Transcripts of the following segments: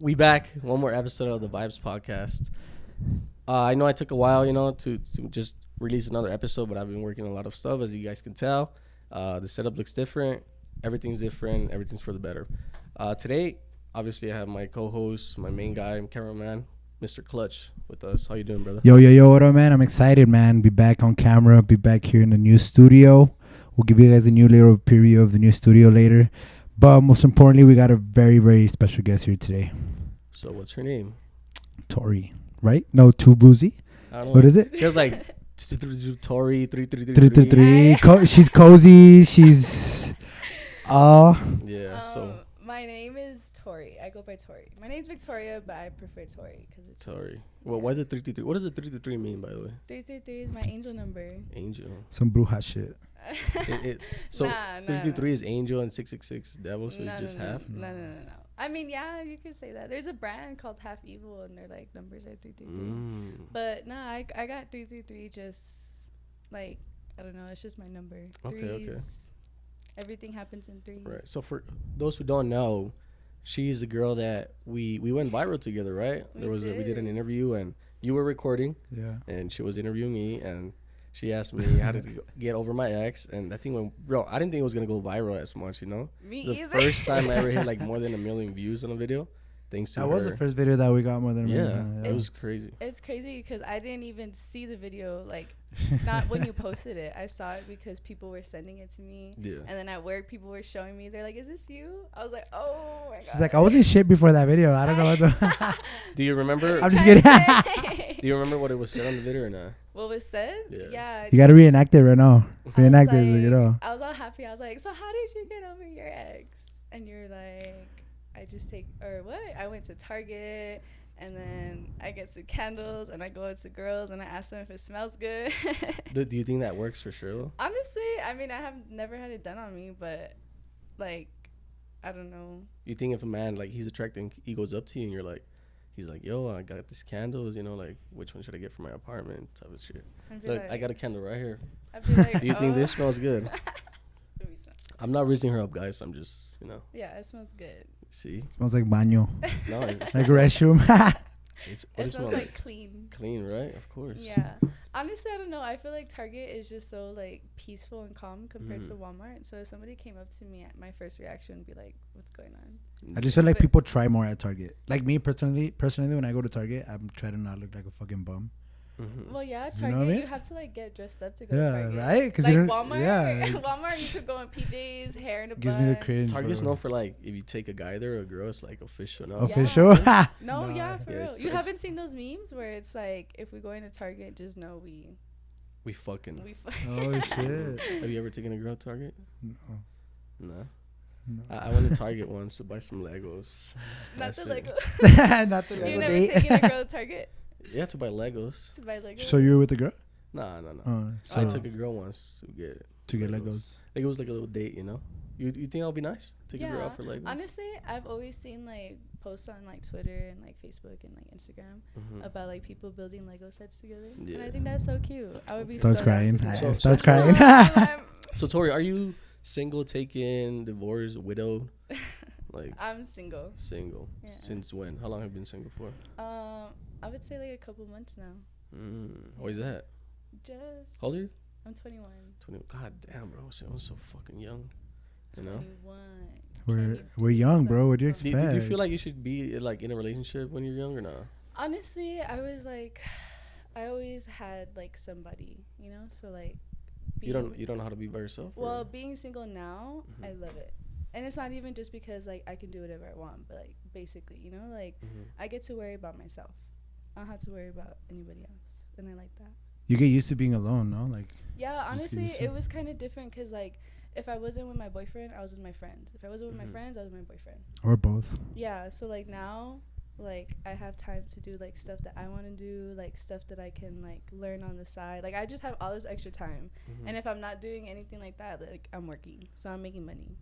We back. One more episode of the Vibz podcast. I know I took a while, to just release another episode, but I've been working on a lot of stuff, as you guys can tell. The setup looks different. Everything's different. Everything's for the better. Today, obviously, I have my co-host, my main guy, cameraman, Mr. Clutch, with us. How you doing, brother? Yo, what up, man? I'm excited, man. Be back on camera. Be back here in the new studio. We'll give you guys a new little preview of the new studio later. But most importantly, we got a very, very special guest here today. So what's her name? TORII, right? No, Too Boozy. I don't know. What is it? She was like TORII 3333. 333. She's cozy. She's Yeah. So my name is TORII. I go by TORII. My name's Victoria, but I prefer TORII because it's TORII. Well, why the 333? What does the 333 mean, by the way? 333 is my angel number. Angel. some bruja shit. So 333 is angel and 666 is devil, so you just half? No. I mean, yeah, you could say that. There's a brand called Half Evil, and their like numbers are 333. But no, I got 333 just like, I don't know, it's just my number. Okay. Everything happens in threes. Right. So for those who don't know, she's the girl that we went viral together, right? We did an interview, and you were recording. Yeah. And she was interviewing me, and she asked me how to get over my ex, and that thing went, bro, I didn't think it was gonna go viral as much, Me It's the either. first time I ever hit like more than 1 million views on a video, thanks to That her. was the first video that we got more than a Yeah, million. it was crazy. It's crazy because I didn't even see the video, like, not when you posted it. I saw it because people were sending it to me. Yeah. And then at work, people were showing me. They're like, "Is this you?" I was like, "Oh my god." She's like, I wasn't shit before that video. I don't know what the... Do you remember? I'm just kidding. Do you remember what it was said on the video or not? What was said? Yeah. You got to reenact it right now. Reenact it, I was all happy. I was like, "So how did you get over your ex?" And you're like, "I just I went to Target, and then I get some candles, and I go out to girls, and I ask them if it smells good." Do you think that works for sure, though? Honestly, I mean, I have never had it done on me, but like, I don't know. You think if a man, like, he's attracting, he goes up to you and you're like, he's like, yo, I got these candles, like, which one should I get for my apartment type of shit. Look, I got a candle right here. I'd be like, Do you think this smells good? Let me smell. I'm not raising her up, guys. I'm just, Yeah, it smells good. See? Smells like baño. No, it Like a restroom. It smells like clean. Clean, right? Of course. Yeah. Honestly, I don't know. I feel like Target is just so like peaceful and calm compared to Walmart. So if somebody came up to me, my first reaction would be like, "What's going on?" I just feel like people try more at Target. Like me personally, when I go to Target, I'm trying to not look like a fucking bum. Well, yeah, Target, You know what I mean? you have to like get dressed up to go Yeah, to Target. right? 'Cause like you don't- Walmart, yeah. Walmart, you could go in PJs, hair in a Gives bun. me the cringe. Target's bro. known for, like, if you take a guy there or a girl, it's like official. No? Official? No, yeah, for Yeah, real. it's- You it's- haven't seen those memes where it's like, if we go into Target, just know We fucking. Oh, shit. Have you ever taken a girl to Target? No. No. I went to Target once to buy some Legos. Not That's the it. Lego. Not the You Lego never date. taken a girl to Target Yeah, to buy Legos. to buy Lego? So you were with the girl? No. So I took a girl once to get Legos. Like, it was like a little date, You think that would be nice? Take a girl out for Legos? Honestly, I've always seen like posts on like Twitter and like Facebook and like Instagram about like people building Lego sets together. Yeah. And I think that's so cute. I would be Starts so down crying. to do So- that. Starts so- crying. So, Tori, are you single, taken, divorced, widowed? Like, I'm single. single. Yeah. Since when? How long have you been single for? I would say like a couple months now. Why is that? Just. How old are you? I'm 21. 20. God damn, bro. I'm so fucking young. 21. We're young, bro. What do you Do expect? you feel like you should be, like, in a relationship when you're young or not? Honestly, I was like, I always had like somebody, so like. You don't know how to be by yourself? Well, or? being single now, I love it. And it's not even just because like I can do whatever I want, but like basically, like I get to worry about myself. I don't have to worry about anybody else, and I like that. You get used to being alone, no? Like. Yeah, honestly, used to it was kind of different because like if I wasn't with my boyfriend, I was with my friends. If I wasn't with my friends, I was with my boyfriend. Or both. Yeah, so like now, like I have time to do like stuff that I want to do, like stuff that I can like learn on the side. Like I just have all this extra time, and if I'm not doing anything like that, like I'm working, so I'm making money.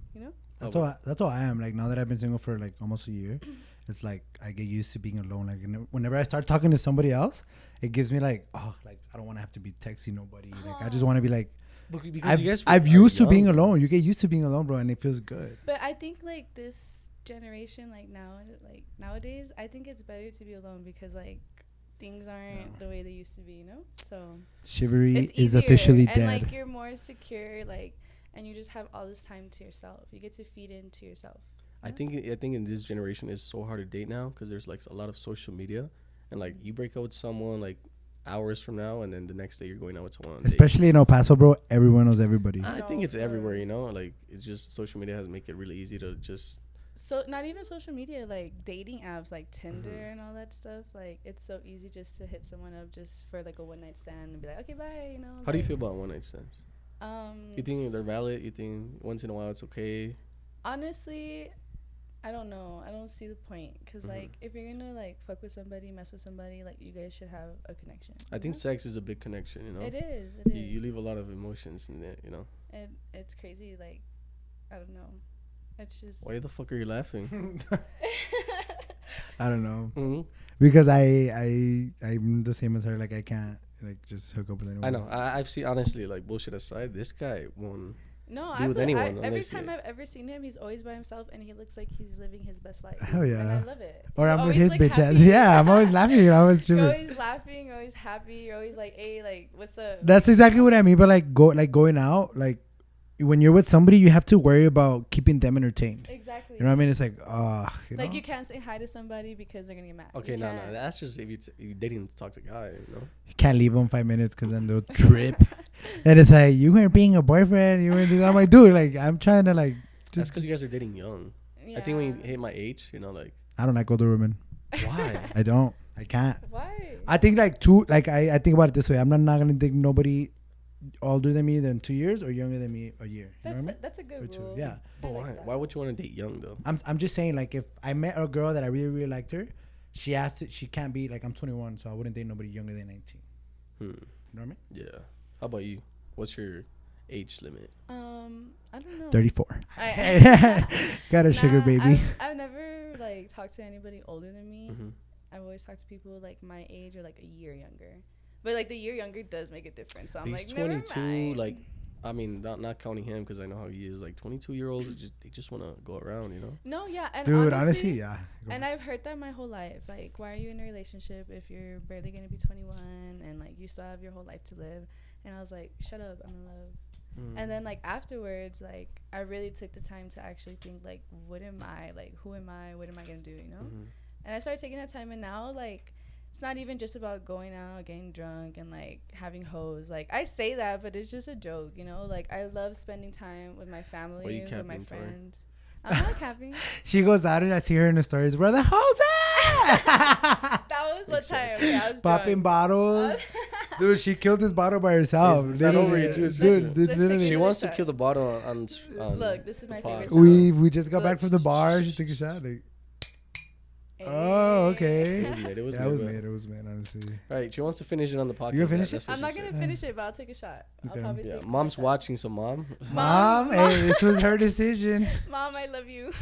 That's all I am. Like now that I've been single for like almost a year, it's like I get used to being alone. Like whenever I start talking to somebody else, it gives me like, oh, like I don't want to have to be texting nobody. Like I just want to be like, Because I've used to being alone. You get used to being alone, bro, and it feels good. But I think like this generation, like nowadays, I think it's better to be alone because like things aren't the way they used to be, you know. So Chivalry it's is easier, officially and dead. like you're more secure, like, and you just have all this time to yourself. You get to feed into yourself. I think in this generation it's so hard to date now because there's like a lot of social media, and like you break up with someone like hours from now, and then the next day you're going out with someone. On a date. Especially in El Paso, bro. Everyone knows everybody. I think it's everywhere, you know. Like it's just social media has make it really easy to just. So not even social media, like dating apps like Tinder and all that stuff. Like it's so easy just to hit someone up just for like a one night stand and be like, okay, bye. You know. How do you feel about one night stands? You think they're valid? You think once in a while it's okay? Honestly, I don't know. I don't see the point because like if you're gonna like fuck with somebody, mess with somebody, like you guys should have a connection. I think sex is a big connection. You know. It is. It is. You leave a lot of emotions in it. You know. And it's crazy. Like I don't know. It's just. Why the fuck are you laughing? I don't know. Mm-hmm. Because I'm the same as her. Like I can't like just hook up with anyone. I know. I've seen, honestly, like bullshit aside, this guy won't. No, Be with anyone every unless time you- I've ever seen him, he's always by himself, and he looks like he's living his best life. Hell yeah. And I love it. Or He's I'm with always, his like, bitch ass. happy. Yeah, I'm always laughing. You know, I was You're tripping. always laughing. You're always happy. You're always like, hey, like, what's up? That's exactly what I mean. But like going out, like when you're with somebody, you have to worry about keeping them entertained. Exactly. You know what I mean? It's like, like know? you can't say hi to somebody because they're gonna get mad. Okay, You no. can't. That's just if you dating to talk to a guy, you know. You can't leave them 5 minutes because then they'll trip. And it's like, you weren't being a boyfriend. You weren't doing. I'm like, dude, like I'm trying to like That's just. because you guys are dating young. Yeah. I think when you hit my age, you know, like I don't like older women. why? I don't. I can't. Why? I think like I think about it this way. I'm not gonna date nobody older than me than 2 years or younger than me a year. You know what I mean? That's a Or good two. rule. Yeah. But I like why? that. Why would you want to date young though? I'm just saying like if I met a girl that I really really liked her, she can't be like I'm 21, so I wouldn't date nobody younger than 19. You know what I mean? Yeah. How about you? What's your age limit? I don't know. 34. I- Got a sugar Nah, baby. I've never like talked to anybody older than me. Mm-hmm. I've always talked to people like my age or like a year younger. But like the year younger does make a difference. So I'm He's like, 22. never mind. Like, I mean, not counting him because I know how he is. Like 22-year-olds, they just want to go around, you know. No, yeah, and Dude, honestly, yeah. And I've heard that my whole life. Like, why are you in a relationship if you're barely gonna be 21 and like you still have your whole life to live? And I was like, shut up, I'm in love. And then like afterwards, like I really took the time to actually think like, what am I? Like, who am I? What am I gonna do? You know? And I started taking that time, and now like it's not even just about going out, getting drunk, and like having hoes. Like I say that, but it's just a joke, you know? Like I love spending time with my family, with my friends. I'm not capping. She goes out and I see her in the stories. Where the hoes at? That was what time? Yeah, I was Popping drunk. bottles. Dude, she killed this bottle by herself. It's not over yet, too. Dude, Let's it's take literally. She it. wants to kill the bottle on Look, this is my the pod. favorite. We just got Look. back from the bar. She took a shot. Like, oh, okay. It was made. It was yeah, made. it was made, honestly. All right, she wants to finish it on the podcast. You gonna finish That's it? what I'm she not said. gonna finish it, but I'll take a shot. I'll Okay. probably Yeah, take mom's a shot. watching, so mom. Mom, hey, this was her decision. Mom, I love you.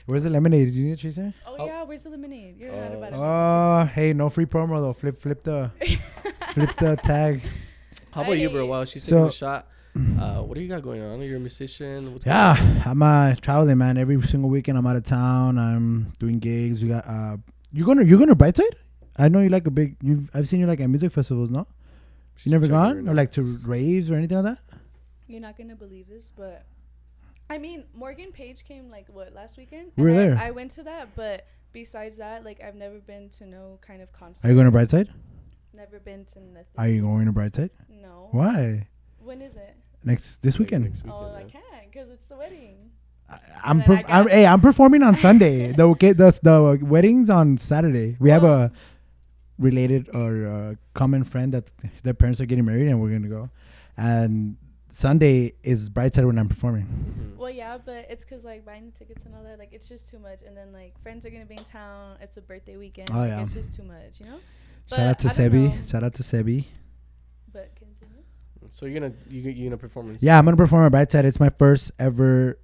Where's the lemonade? Did you need a chaser? Oh, yeah, where's the lemonade? You're mad about it. Oh, hey, no free promo though. Flip the tag. How about you, bro? Hey. While she's So- taking a shot, what do you got going on? I know you're a musician. What's Yeah, going on? I'm traveling, man. Every single weekend I'm out of town. I'm doing gigs. We got you're gonna Brightside? I know you like I've seen you like at music festivals, no? You never Check it gone right or now. like to raves or anything like that? You're not gonna believe this, but I mean, Morgan Page came like what last weekend? We were And there. I went to that, but besides that, like I've never been to no kind of concert. Are you going to Brightside? Never been to nothing. Are you going to Brightside? No. Why? When is it? This weekend. Next weekend, Oh, I yeah. can't because it's the wedding. I'm, And then I got- I'm performing on Sunday. the wedding's on Saturday. We have a related or common friend that their parents are getting married and we're gonna go. And Sunday is Brightside when I'm performing. Mhm. Well, yeah, but it's because like buying the tickets and all that, like it's just too much. And then like friends are gonna be in town. It's a birthday weekend. Oh, like, yeah. It's just too much, you know. Shout out to I don't Sebi. know. Shout out to Sebi. But continue. So you're gonna perform? Yeah, I'm gonna perform at Brightside. It's my first ever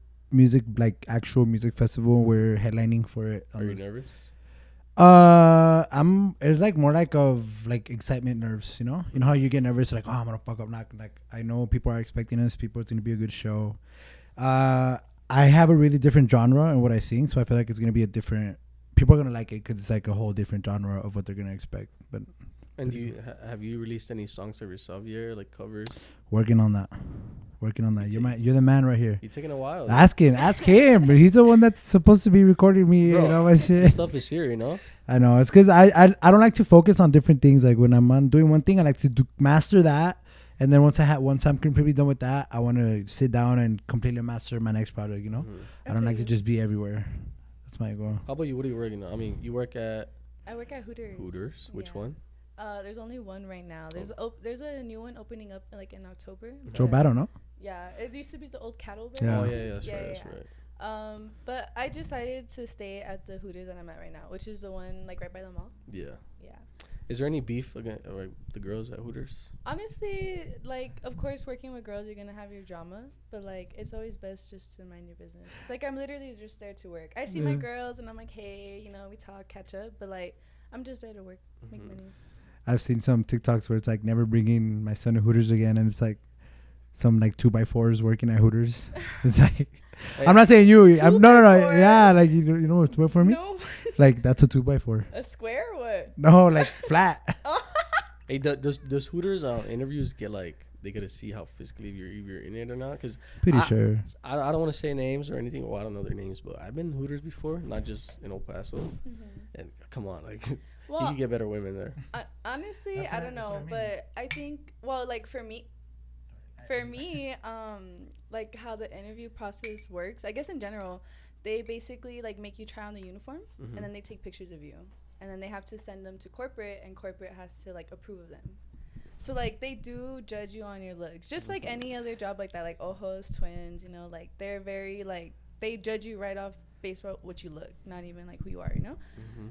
actual music festival. We're headlining for it. Are you nervous? It's like more like of like excitement nerves, you know how you get nervous like, oh, I'm gonna fuck up, not like I know people are expecting us, it's gonna be a good show. I have a really different genre in what I sing, so I feel like it's gonna be a different. People are gonna like it because it's like a whole different genre of what they're gonna expect. But And do you have you released any songs of yourself yet, like covers? working on that. You're the man right here. You taking a while. Ask him. He's the one that's supposed to be recording me. Bro, you know my shit. the stuff is here, you know. I know. It's because I don't like to focus on different things. Like when I'm on doing one thing, I like to master that, and then once I'm completely done with that, I want to sit down and completely master my next project. You know, I don't like to just be everywhere. That's my goal. How about you? What are you working on? I mean, you work at. I work at Hooters. Hooters. Which one? There's only one right now. There's a new one opening up like in October. Joe Battle, no? Yeah, it used to be the old cattle bar. Yeah. Oh yeah, that's right. That's right. But I decided to stay at the Hooters that I'm at right now, which is the one like right by the mall. Yeah. Yeah. Is there any beef against the girls at Hooters? Honestly, like, of course, working with girls, you're gonna have your drama, but like, it's always best just to mind your business. Like, I'm literally just there to work. I see my girls, and I'm like, hey, you know, we talk, catch up, but like, I'm just there to work, make money. I've seen some TikToks where it's like never bringing my son to Hooters again, and it's like some like 2x4s working at Hooters. It's like, I'm not saying you. No. Yeah, like you know what 2x4 means? No. Like that's a 2x4. A square or what? No, like flat. Hey, does Hooters interviews get like they get to see how physically if you're in it or not? Because Pretty sure. I don't want to say names or anything. Well, I don't know their names, but I've been Hooters before, not just in El Paso. And come on, like you can get better women there. Honestly, I don't know, but I think like for me, like how the interview process works, I guess in general, they basically like make you try on the uniform and then they take pictures of you and then they have to send them to corporate and corporate has to like approve of them. So like they do judge you on your looks, just like any other job like that, like Ojos, Twins, you know, like they're very like they judge you right off based on what you look, not even like who you are, you know.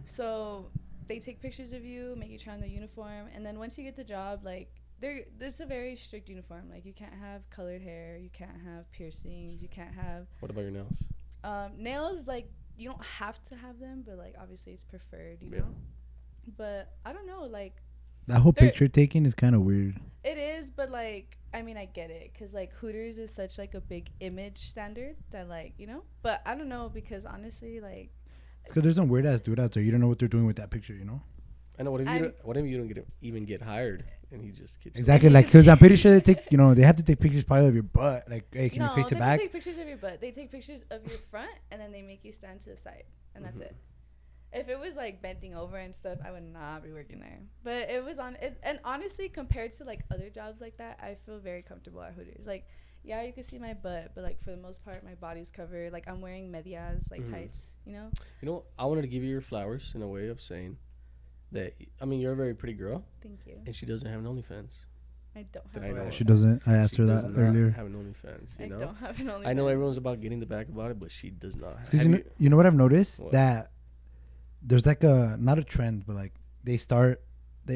So they take pictures of you, make you try on the uniform, and then once you get the job, like there's a very strict uniform. Like you can't have colored hair, you can't have piercings, you can't have. What about your nails? Nails, like you don't have to have them, but like obviously it's preferred, you know. But I don't know, like that whole picture taking is kind of weird. It is, but like I mean I get it, cause like Hooters is such like a big image standard that like you know. But I don't know because honestly like. It's because there's some weird ass dude out there. You don't know what they're doing with that picture, you know. I know. What if you don't even get hired and he just keeps exactly like because I'm pretty sure they take they have to take pictures probably of your butt. Like, hey, can you face it back? They don't take pictures of your butt. They take pictures of your front and then they make you stand to the side and that's it. If it was like bending over and stuff, I would not be working there. But it was and honestly, compared to like other jobs like that, I feel very comfortable at Hooters. Like, yeah, you can see my butt, but like for the most part, my body's covered. Like I'm wearing medias, like tights, you know. You know, I wanted to give you your flowers in a way of saying that. I mean, you're a very pretty girl. Thank you. And she doesn't have an OnlyFans. I don't have. She doesn't. I asked her that earlier. Have an OnlyFans. You know? I don't have an OnlyFans. I know everyone's about getting the back about it, but she does not. You know what I've noticed? What? That there's like not a trend, but like they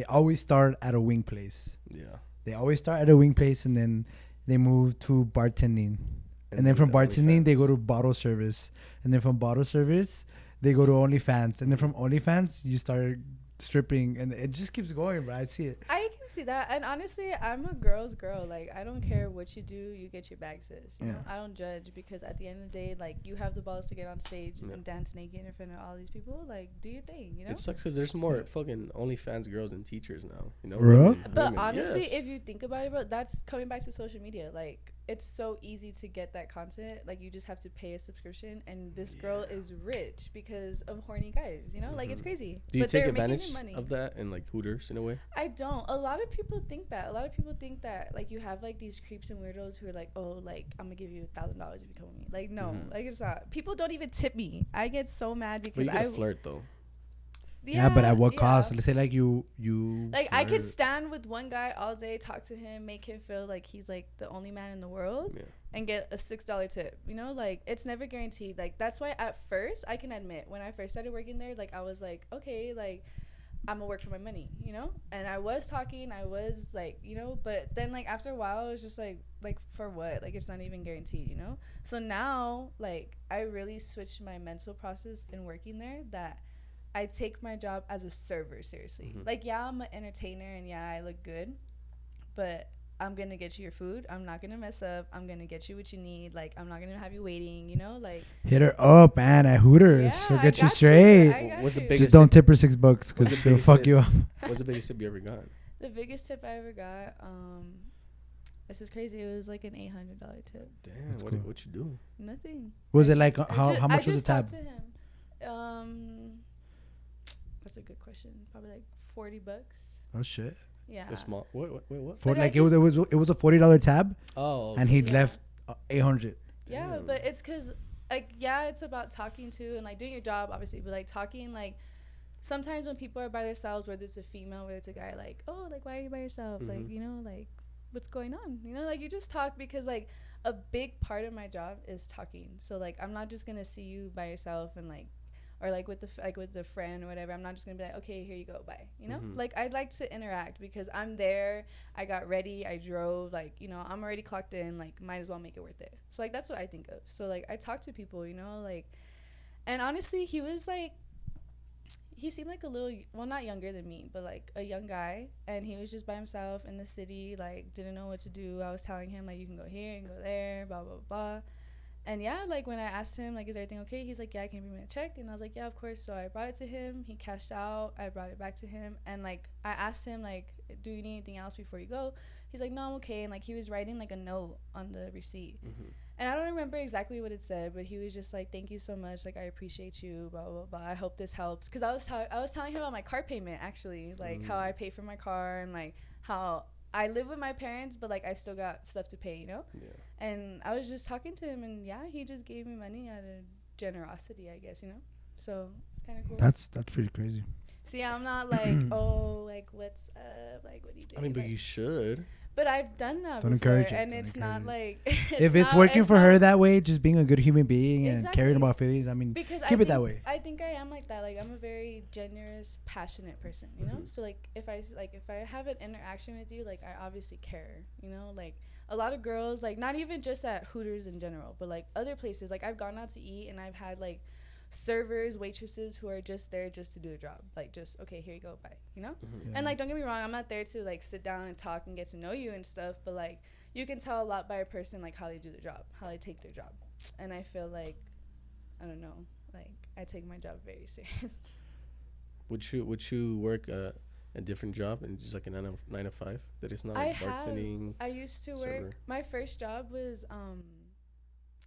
always start at a wing place. Yeah. They always start at a wing place and then they move to bartending. And then from bartending, they go to bottle service. And then from bottle service, they go to OnlyFans. And then from OnlyFans, you start stripping. And it just keeps going, bro. I see it. I can see that. And honestly, I'm a girl's girl. Like, I don't care what you do. You get your bag, sis. You know? I don't judge because at the end of the day, like, you have the balls to get on stage and dance naked in front of all these people. Like, do your thing, you know? It sucks because there's more fucking OnlyFans girls than teachers now, you know? Bro? But honestly, if you think about it, bro, that's coming back to social media. Like, it's so easy to get that content. Like, you just have to pay a subscription. And this girl is rich because of horny guys, you know? Like, it's crazy. Do you take advantage of that in, like, Hooters in a way? I don't. A lot of people think that. A lot of people think that, like, you have, like, these creeps and weirdos who are like, oh, like, I'm going to give you $1,000 if you come with me. Like, no. Like, it's not. People don't even tip me. I get so mad because but you gotta flirt, though. Yeah, but at what cost? Let's say like you like flirt. I could stand with one guy all day, talk to him, make him feel like he's like the only man in the world, and get a $6 tip. You know, like it's never guaranteed. Like that's why at first I can admit when I first started working there, like I was like, okay, like I'm gonna work for my money, you know. And I was talking, I was like, you know, but then like after a while, I was just like for what? Like it's not even guaranteed, you know. So now, like I really switched my mental process in working there that I take my job as a server seriously. Like, yeah, I'm an entertainer and yeah, I look good, but I'm gonna get you your food. I'm not gonna mess up. I'm gonna get you what you need. Like, I'm not gonna have you waiting. You know, like. Hit her up, man, at Hooters. Yeah, She'll I get you got straight. I got What's the you. biggest Just don't tip? tip her $6 because What's the she'll biggest fuck tip? you up. What's the biggest tip you ever got? The biggest tip I ever got. This is crazy. It was like an $800 tip. Damn, That's what, cool. what you do? Nothing. Was it like how I much was the just tab? talked to him. That's a good question. Probably like $40. Oh shit. Yeah. A small. What? For Like, I like it was a $40 tab, Oh. and he Yeah. left 800. Yeah, Damn. but it's because, like, yeah, it's about talking to and, like, doing your job, obviously, but, like, talking, like, sometimes when people are by themselves, whether it's a female, whether it's a guy, like, oh, like, why are you by yourself? Mhm. Like, you know, like, what's going on? You know, like, you just talk because, like, a big part of my job is talking. So, like, I'm not just going to see you by yourself and, like, or like with the friend or whatever. I'm not just gonna be like, okay, here you go, bye. You know, Mhm. like I'd like to interact because I'm there. I got ready. I drove. Like, you know, I'm already clocked in. Like, might as well make it worth it. So like that's what I think of. So like I talk to people, you know, like, and honestly, he was like, he seemed like a little, well, not younger than me, but like a young guy, and he was just by himself in the city, like didn't know what to do. I was telling him like, you can go here and go there, blah blah blah. And yeah, like when I asked him, like, is everything okay? He's like, yeah, can you bring me a check? And I was like, yeah, of course. So I brought it to him. He cashed out. I brought it back to him. And like, I asked him, like, do you need anything else before you go? He's like, no, I'm okay. And like, he was writing like a note on the receipt. Mhm. And I don't remember exactly what it said, but he was just like, thank you so much. Like, I appreciate you, blah, blah, blah. I hope this helps. Because I was telling him about my car payment, actually. Like, how I pay for my car and like how I live with my parents, but like I still got stuff to pay, you know? Yeah. And I was just talking to him, and yeah, he just gave me money out of generosity, I guess, you know? So it's kind of cool. That's pretty crazy. See, I'm not like, oh, like, what's up? Like, what do you do? I mean, but like, you should. but I've done that Don't before, encourage it. and Don't it's not encourage like... If it's working for her that way, just being a good human being and caring Exactly. about feelings, I mean, because keep it that way. I think I am like that. Like, I'm a very generous, passionate person, you know? So, like, if I have an interaction with you, like, I obviously care, you know? Like, a lot of girls, like, not even just at Hooters in general, but, like, other places. Like, I've gone out to eat, and I've had, like, servers, waitresses who are just there just to do a job. Like, just, okay, here you go, bye, you know? Mhm. And, like, don't get me wrong, I'm not there to, like, sit down and talk and get to know you and stuff, but, like, you can tell a lot by a person, like, how they do their job, how they take their job. And I feel like, I don't know, like, I take my job very serious. Would you work a different job and just like a 9 to 5 that is not like bartending? I used to server. work, my first job was,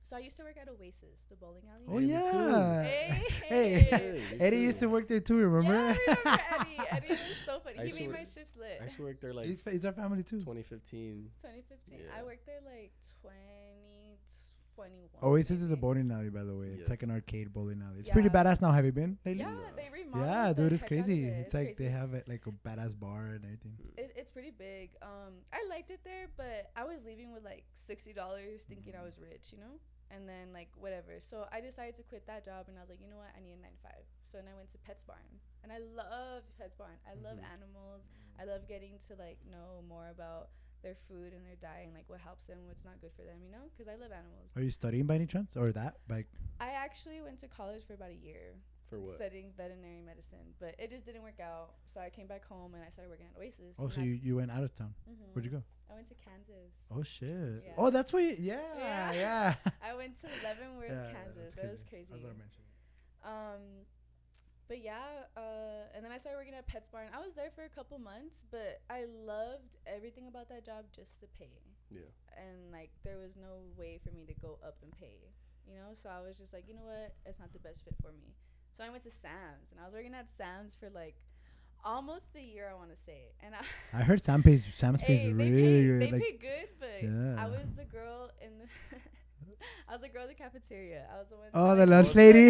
so I used to work at Oasis, the bowling alley. Oh, Yeah, me too. yeah. Hey, Hey, Hey, me Eddie too. used to work there too, remember? Yeah, I remember Eddie. Eddie was so funny. I He used to made my work- shifts lit. I used to work there like He's our family too. 2015. 2015. Yeah. I worked there like 2021. Oasis is a maybe. bowling alley, by the way. It's like Yes. an arcade bowling alley. It's pretty Yeah. badass now. Have you been lately? Yeah, No. they remodeled. Yeah, the dude, it's heck out of crazy. it. It's like they crazy. have it like a badass bar and everything. It's pretty big. I liked it there, but I was leaving with like $60, thinking I was rich, you know. And then like whatever. So I decided to quit that job, and I was like, you know what? I need a 9 to 5. So then I went to Pets Barn, and I loved Pets Barn. I love animals. I love getting to like know more about their food and their diet and like what helps them, what's not good for them, you know? Because I love animals. Are you studying by any chance, or that? Like, I actually went to college for about a year. For what? Studying veterinary medicine, but it just didn't work out. So I came back home and I started working at Oasis. oh, so you went out of town? Where'd you go? I went to Kansas. Oh shit! Yeah. Oh, that's where. Yeah, Yeah. yeah. I went to Leavenworth, Yeah, Kansas. that's That was I crazy. was gonna mention it. But yeah, and then I started working at Pets Barn. I was there for a couple months, but I loved everything about that job just to pay. Yeah. And like there was no way for me to go up and pay, you know? So I was just like, you know what? It's not the best fit for me. So I went to Sam's, and I was working at Sam's for like almost a year, I want to say. And I heard Sam's pays hey, really they good. Like, pay good, but Yeah. I was the girl in the I was the girl in the cafeteria. I was the one. oh, the selling lunch food. lady.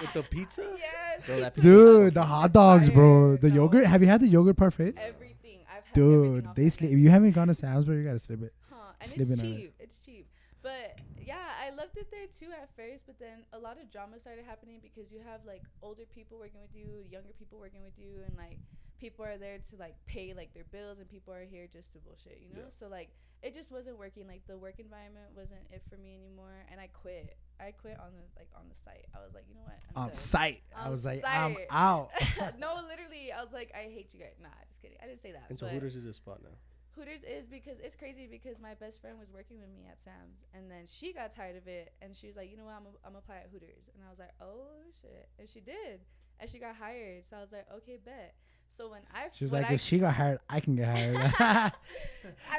With the pizza? Yes. Bro, that pizza Dude, was the hot dogs, bro. fire. The No, yogurt. Have you had the yogurt parfaits? Everything. I've had Dude, everything off they that sleep. If menu. you haven't gone to Sam's, bro, you gotta slip it. Huh. And Sleeping it's on it. cheap. It's cheap. But yeah, I loved it there too at first. But then a lot of drama started happening because you have like older people working with you, younger people working with you, and like people are there to like pay like their bills, and people are here just to bullshit, you know? Yeah. So like it just wasn't working. Like the work environment wasn't it for me anymore, and I quit. I quit on the site. I was like, you know what? I'm On done. site. I On was like, site. I'm out. No, literally, I was like, I hate you guys. Nah, just kidding. I didn't say that. And so but Hooters is a spot now. Hooters is because it's crazy because my best friend was working with me at Sam's and then she got tired of it and she was like, you know what, I'm gonna apply at Hooters. And I was like, oh shit. And she did. And she got hired. So I was like, okay, bet. So when she was like, if she got hired, I can get hired. I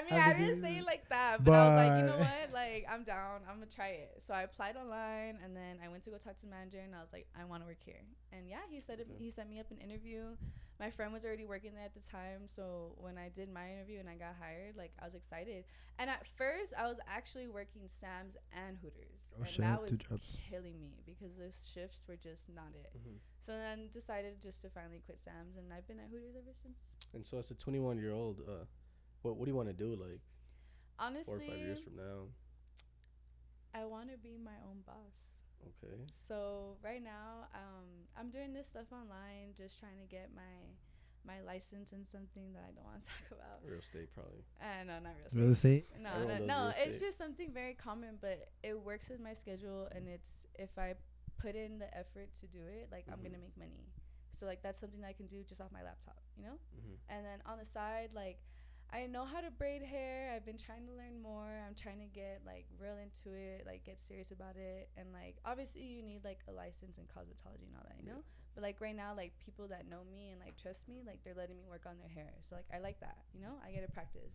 mean, I didn't say it like that, but I was like, you know what? Like, I'm down. I'm going to try it. So I applied online, and then I went to go talk to the manager, and I was like, I want to work here. And yeah, he set me up an interview. My friend was already working there at the time, so when I did my interview and I got hired, like, I was excited. And at first, I was actually working Sam's and Hooters. Oh, and shit, that was 2 jobs. killing me because the shifts were just not it. Mm-hmm. So then decided just to finally quit Sam's, and I've been at Hooters ever since. And so as a 21-year-old, what do you want to do, like, Honestly, 4 or 5 years from now? I want to be my own boss. Okay. So right now, I'm doing this stuff online, just trying to get my license in something that I don't want to talk about. Real estate, probably. No, not real estate. Real estate? No. It's just something very common, but it works with my schedule, and it's if I put in the effort to do it, like I'm gonna make money. So like that's something that I can do just off my laptop, you know. And then on the side, like I know how to braid hair. I've been trying to learn more. I'm trying to get like real into it, like get serious about it. And like obviously you need like a license in cosmetology and all that, you know. But like right now, like people that know me and like trust me, like they're letting me work on their hair. So like I like that, you know. I get to practice.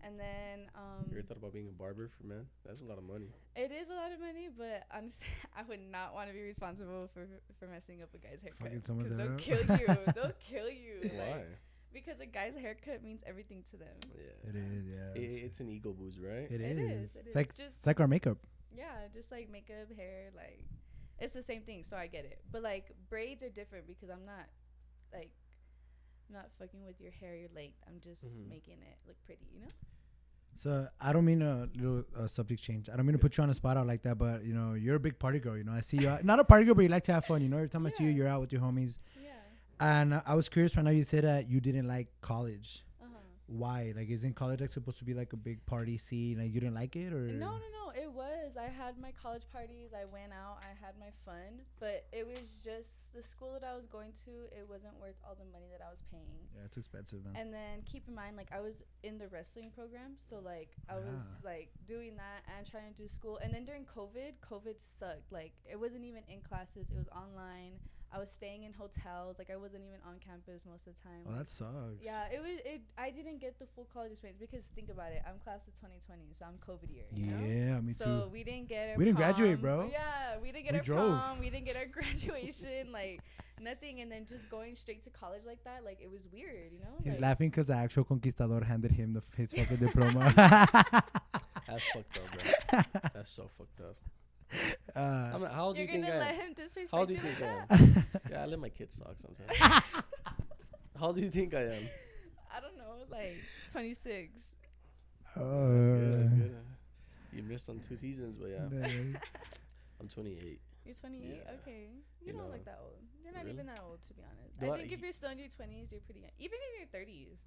And then you ever thought about being a barber for men? That's a lot of money. It is a lot of money, but honestly, I would not want to be responsible for messing up a guy's haircut. Because they'll kill you. They'll kill you. Why? Like, because a guy's haircut means everything to them. Yeah. It is, yeah. It's an ego boost, right? It is. It's Just like our makeup. Yeah, just like makeup, hair, like it's the same thing. So I get it. But like braids are different because I'm not fucking with your hair, your length. I'm just making it look pretty, you know? So I don't mean a little subject change. I don't mean to put you on the spot out like that, but you know, you're a big party girl. You know, I see you not a party girl, but you like to have fun. You know, every time I see you, you're out with your homies. Yeah. And I was curious. Right now, you said that you didn't like college. Uh-huh. Why? Like, isn't college like supposed to be like a big party scene? Like, you didn't like it, or No. It was. I had my college parties. I went out. I had my fun. But it was just the school that I was going to. It wasn't worth all the money that I was paying. Yeah, it's expensive, man. And then keep in mind, like I was in the wrestling program, so like I was like doing that and trying to do school. And then during COVID sucked. Like it wasn't even in classes. It was online. I was staying in hotels. Like I wasn't even on campus most of the time. Oh, that sucks. Yeah, I didn't get the full college experience because think about it. I'm class of 2020, so I'm COVID year. You know? Me too. So we didn't get our We didn't prom. graduate, bro. Yeah, we didn't get our prom. We didn't get our graduation. Like nothing. And then just going straight to college like that, like it was weird, you know? He's like, laughing because the actual conquistador handed him his fucking diploma. That's fucked up, bro. That's so fucked up. How old do you think I am? You're gonna let him disrespect How old do you you think like I am? Yeah, I let my kids talk sometimes. How old do you think I am? I don't know, like 26. Oh, that's good. You missed on 2 seasons, but yeah. I'm 28. You're 28. Yeah. Okay, you don't look that old. You're not Really? even that old, to be honest. Do I I- think if you're still in your 20s, you're pretty young. Even in your 30s.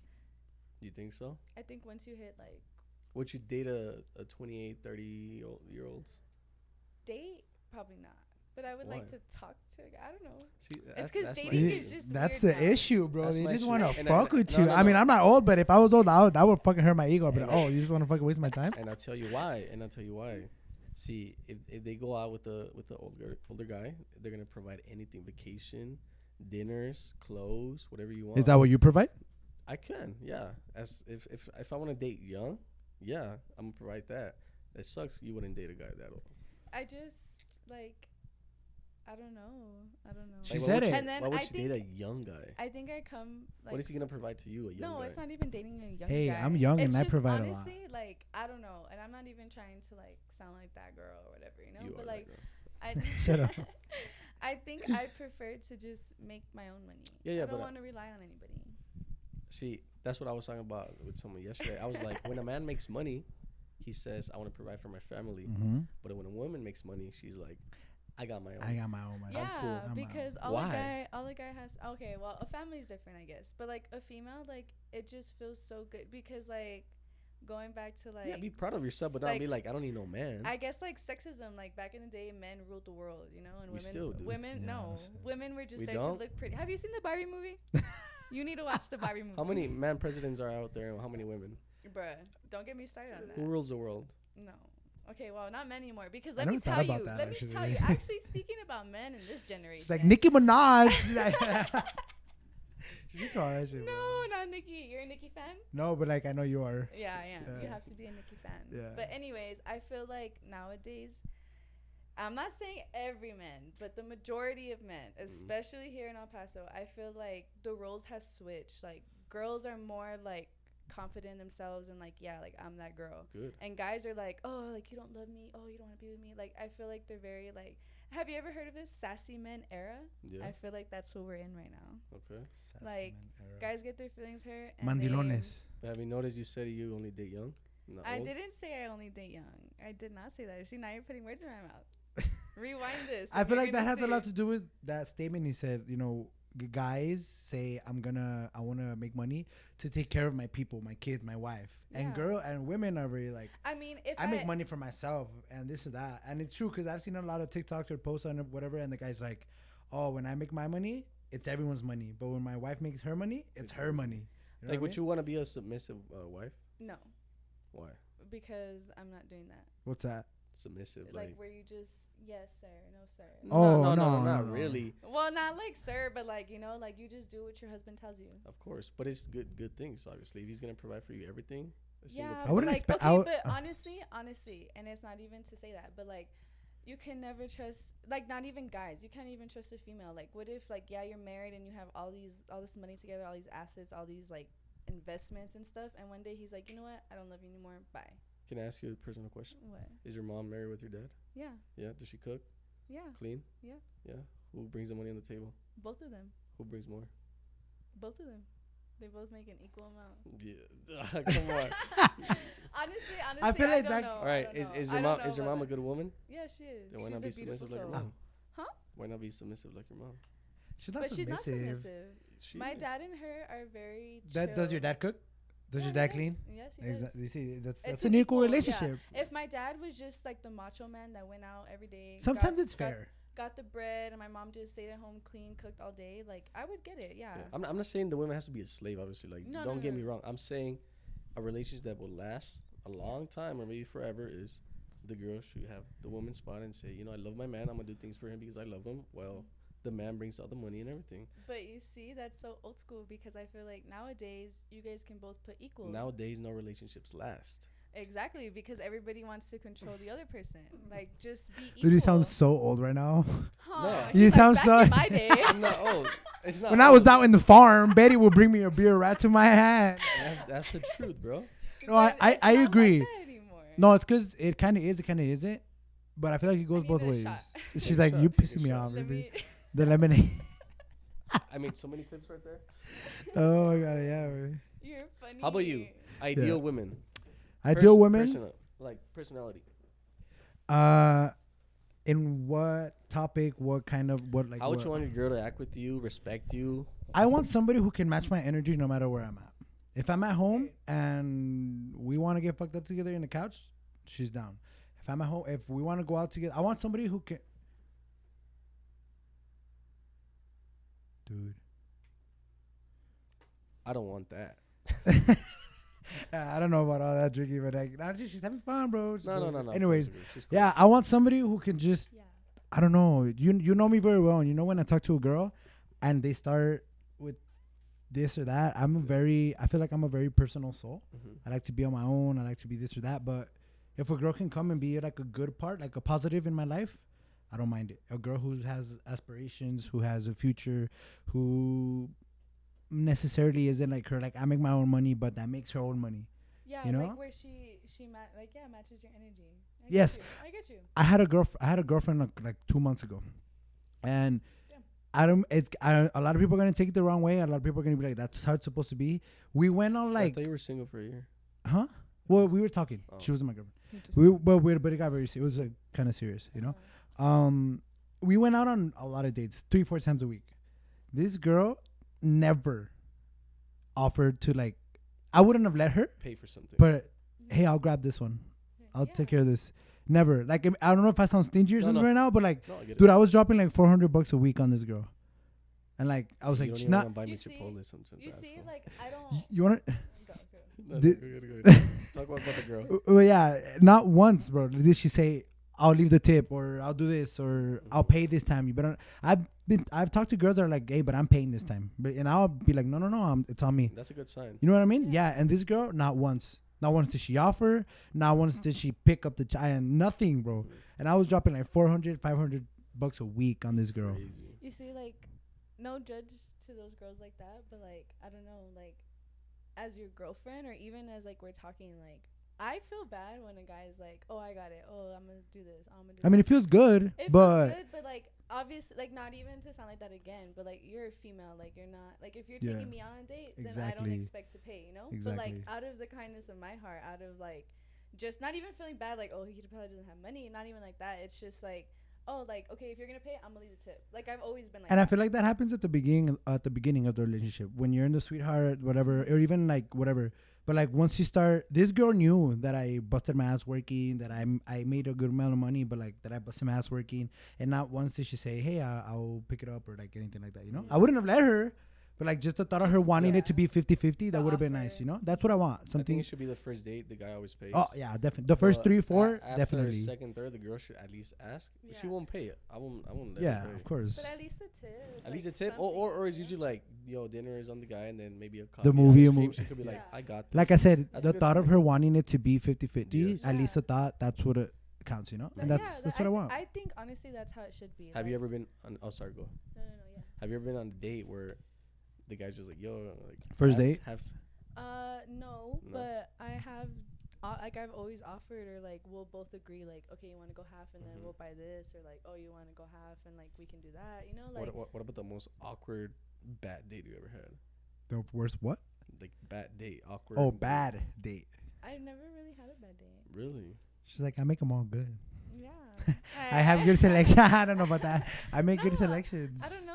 You think so? I think once you hit like Would you date a 28, 30-year-olds? date, probably not. But I would like Why? to talk to a guy. I don't know. See, It's because that's my dating issue. is just that's weird the now. issue, bro. That's They my just issue. want to And fuck with no, you. no, I mean, no. I'm not old, but if I was old, that would fucking hurt my ego. But oh, you just want to fucking waste my time? And I'll tell you why. See, if they go out with the older guy, they're gonna provide anything: vacation, dinners, clothes, whatever you want. Is that what you provide? I can, yeah. As if I want to date young, yeah, I'm gonna provide that. It sucks you wouldn't date a guy that old. I just like I don't know. She Like, said it. And then why would I you think date a young guy? I think I come like What is he gonna provide to you, a young no, guy? it's not even dating a young Hey, guy. I'm young It's and I just provide a lot. honestly, like I don't know, and I'm not even trying to like sound like that girl or whatever, you know. You but are like, that girl. I Shut up. I think I prefer to just make my own money. Yeah, I but don't want to rely on anybody. See, that's what I was talking about with someone yesterday. I was like, when a man makes money, he says, I want to provide for my family. Mm-hmm. But when a woman makes money, she's like, I got my own. I got my own money. Yeah, I'm because Why? all a guy has. Okay, well, a family is different, I guess. But like a female, like it just feels so good because like going back to like Yeah, be proud of yourself, but don't be like, I don't need no man. I guess like sexism, like back in the day, men ruled the world, you know, and We still do. women, Yeah, no, honestly. women were just We there don't? to look pretty. Have you seen the Barbie movie? You need to watch the Barbie movie. How many man presidents are out there and how many women? Bruh, don't get me started on Who that. rules the world? No. Okay, well, not men anymore. Because I let me never thought tell about you. that, Let me actually. tell you. Actually, speaking about men in this generation. It's like Nicki Minaj. She's alright, shit, bro. No, not Nicki. You're a Nicki fan? No, but like I know you are. Yeah, I am. Yeah. You have to be a Nicki fan. Yeah. But anyways, I feel like nowadays, I'm not saying every man, but the majority of men, especially here in El Paso, I feel like the roles has switched. Like girls are more like confident in themselves and like, yeah, like I'm that girl. Good. And guys are like, oh, like you don't love me. Oh, you don't want to be with me. Like I feel like they're very like. Have you ever heard of this sassy men era? Yeah. I feel like that's what we're in right now. Okay. Like, guys get their feelings hurt. And Mandilones. But have you noticed you said you only date young? Not I old? didn't say I only date young. I did not say that. See, now you're putting words in my mouth. Rewind this. I if feel you're like that gonna has a say lot it. to do with that statement he said. You know, guys say I want to make money to take care of my people, my kids, my wife, and Yeah. women are very like. I mean, if I make money for myself and this or that, and it's true because I've seen a lot of TikToks or posts on whatever, and the guy's like, "Oh, when I make my money, it's everyone's money, but when my wife makes her money, it's her money." You know Like, what I would mean? you want to be a submissive wife? No, Why? because I'm not doing that. What's that? Submissive, Like where you just yes sir, no sir. Oh, no, no, not no. really. Well, not like sir, but like you know, like you just do what your husband tells you. Of course, but it's good things. Obviously, if he's gonna provide for you everything, a single Yeah, I but wouldn't like expect- okay, I would- but honestly, and it's not even to say that, but like you can never trust like not even guys. You can't even trust a female. Like what if like yeah, you're married and you have all this money together, all these assets, all these like investments and stuff, and one day he's like, you know what, I don't love you anymore. Bye. Can I ask you a personal question? What? Is your mom married with your dad? Yeah, Yeah. Does she cook? yeah, Clean? Yeah. Yeah. Who brings the money on the table? both of them, Who brings more? both of them. They both make an equal amount. Yeah. Come on. Honestly, I feel like don't that- know. All I right. don't know. Is I your don't mom is know your mom a about good woman? that. Yeah, she is. Then why She's not a be beautiful submissive like your soul. mom? Huh? Why not be submissive like your mom? She's not But submissive. she's not submissive. She My is. dad and her are very That does your chill. dad cook? Does Yeah, your he dad does. clean? Yes, he does. Exactly. You see, that's It's an equal yeah. relationship. If my dad was just like the macho man that went out every day, Sometimes it's fair. got the bread, and my mom just stayed at home, clean, cooked all day, like I would get it. Yeah. Yeah. I'm not saying the woman has to be a slave. Obviously, like No, don't no, get no, me no. wrong. I'm saying a relationship that will last a long time or maybe forever is the girl should have the woman spot and say, you know, I love my man. I'm gonna do things for him because I love him. Well, the man brings all the money and everything. But you see, that's so old school because I feel like nowadays you guys can both put equal. Nowadays, no relationships last. Exactly, because everybody wants to control the other person. Like just be equal. Dude, you sound so old right now. Huh, No. he's You like, sound back so- in my day. I'm not old. It's not. When I was old. out in the farm, Betty would bring me a beer right to my hand. That's the truth, bro. No, But I it's not like agree. that anymore. No, it's because it kind of is, it kind of isn't. But I feel like it goes need both a ways. shot. She's Take a like, shot, you take a pissing me shot. off, Let baby. me. The lemonade. I made so many clips right there. Oh my god, yeah. Baby. You're funny. How about you? Ideal women. Ideal women. Personality. In what topic? What kind of what like? How would what? you want your girl to act with you, respect you? I want somebody who can match my energy no matter where I'm at. If I'm at home and we want to get fucked up together in the couch, she's down. If I'm at home, if we want to go out together, I want somebody who can. Dude. I don't want that. I don't know about all that drinking, but like, nah, she's having fun, bro. She's No. doing it. of Anyways, course, she's cool. yeah, I want somebody who can just, Yeah. I don't know. You know me very well, and you know when I talk to a girl, and they start with this or that. I feel like I'm a very personal soul. Mhm. I like to be on my own. I like to be this or that. But if a girl can come and be like a good part, like a positive in my life, I don't mind it. A girl who has aspirations, who has a future, who necessarily isn't like her. Like I make my own money, but that makes her own money. Yeah, You know? like where she matches your energy. Yes. I get you. I had a girlfriend like 2 months ago, and Damn. a lot of people are gonna take it the wrong way. A lot of people are gonna be like, "That's how it's supposed to be." We went on I like, thought you were single for a year. huh? Well, we were talking. Oh. She wasn't my girlfriend. Interesting. But it got very. It was kind of serious, you know. We went out on a lot of dates, 3-4 times a week. This girl never offered to like. I wouldn't have let her, Pay for something. but hey, I'll grab this one. I'll take care of this. Never. Like I don't know if I sound stingy or No, something no. right now, but like, No, I get dude, it. I was dropping like $400 a week on this girl, and like I was You like, don't she's even not. wanna buy me You see- Chipotle sometimes. You see, asshole. like I don't. You want to? Go. No, The- go. Talk about the girl. Well, yeah, not once, bro. Did she say, "I'll leave the tip," or "I'll do this," or "I'll pay this time"? You better. I've talked to girls that are like, "Hey, but I'm paying this time," and I'll be like, "No, no, no, it's on me." That's a good sign. You know what I mean? Yeah. And this girl, not once. Not once did she offer. Not once did she pick up the child. Nothing, bro. And I was dropping like 400, 500 bucks a week on this girl. Crazy. You see, like, no judge to those girls like that, but like, I don't know, like, as your girlfriend or even as like we're talking, like, I feel bad when a guy's like, "Oh, I got it. Oh, I'm gonna do this. I'm gonna do." I mean, it feels good, it but feels good, but like, obviously, like, not even to sound like that again, but like, you're a female, like, you're not like if you're Yeah. taking me on a date, then I don't Exactly. expect to pay, you know. Exactly. But like, out of the kindness of my heart, out of like, just not even feeling bad, like, oh, he probably doesn't have money, not even like that. It's just like, oh, like, okay, if you're gonna pay, I'm gonna leave the tip. Like, I've always been like and that. I feel like that happens at the beginning of the relationship when you're in the sweetheart, whatever, or even like whatever. But like once you start, this girl knew that I busted my ass working, that I made a good amount of money, but like that I busted my ass working, and not once did she say, "Hey, I'll pick it up," or like anything like that. You know, I wouldn't have let her, but like just the thought of her Just, wanting it to yeah. be 50-50, that The would have been nice. offer. You know, that's what I want. I think Something. it should be the first date. The guy always pays. Oh yeah, definitely. The first But 3, 4, after definitely. second, third, the girl should at least ask. If she Yeah. won't pay it, I won't. Let Yeah, her pay. of course. But at least a tip. At least a like tip, something, or it's you know? usually like, yo, dinner is on the guy, and then maybe a coffee. movie, ice a cream. movie. She could be like, Yeah. I got this. Like I said, That's the a good thought of sign. her wanting it to be 50-50, Yes. at least the Yeah. thought, that's what it counts, you know? But And that's yeah, what I want. I think honestly that's how it should be. Have like, you ever been on? Oh, sorry, go. No, yeah. Have you ever been on a date where the guy's just like, yo, like First have- date? No, No? but I have, like, I've always offered, or like, we'll both agree, like, okay, you want to go half, and then Mhm. we'll buy this, or like, oh, you want to go half, and like, we can do that, you know, like. What about the most awkward bad date you ever had? The worst what? Like bad date, awkward. Oh, date. bad date. I've never really had a bad date. Really? She's like, I make them all good. Yeah. I have good selection. I don't know about that. I make good No, selections. I don't know.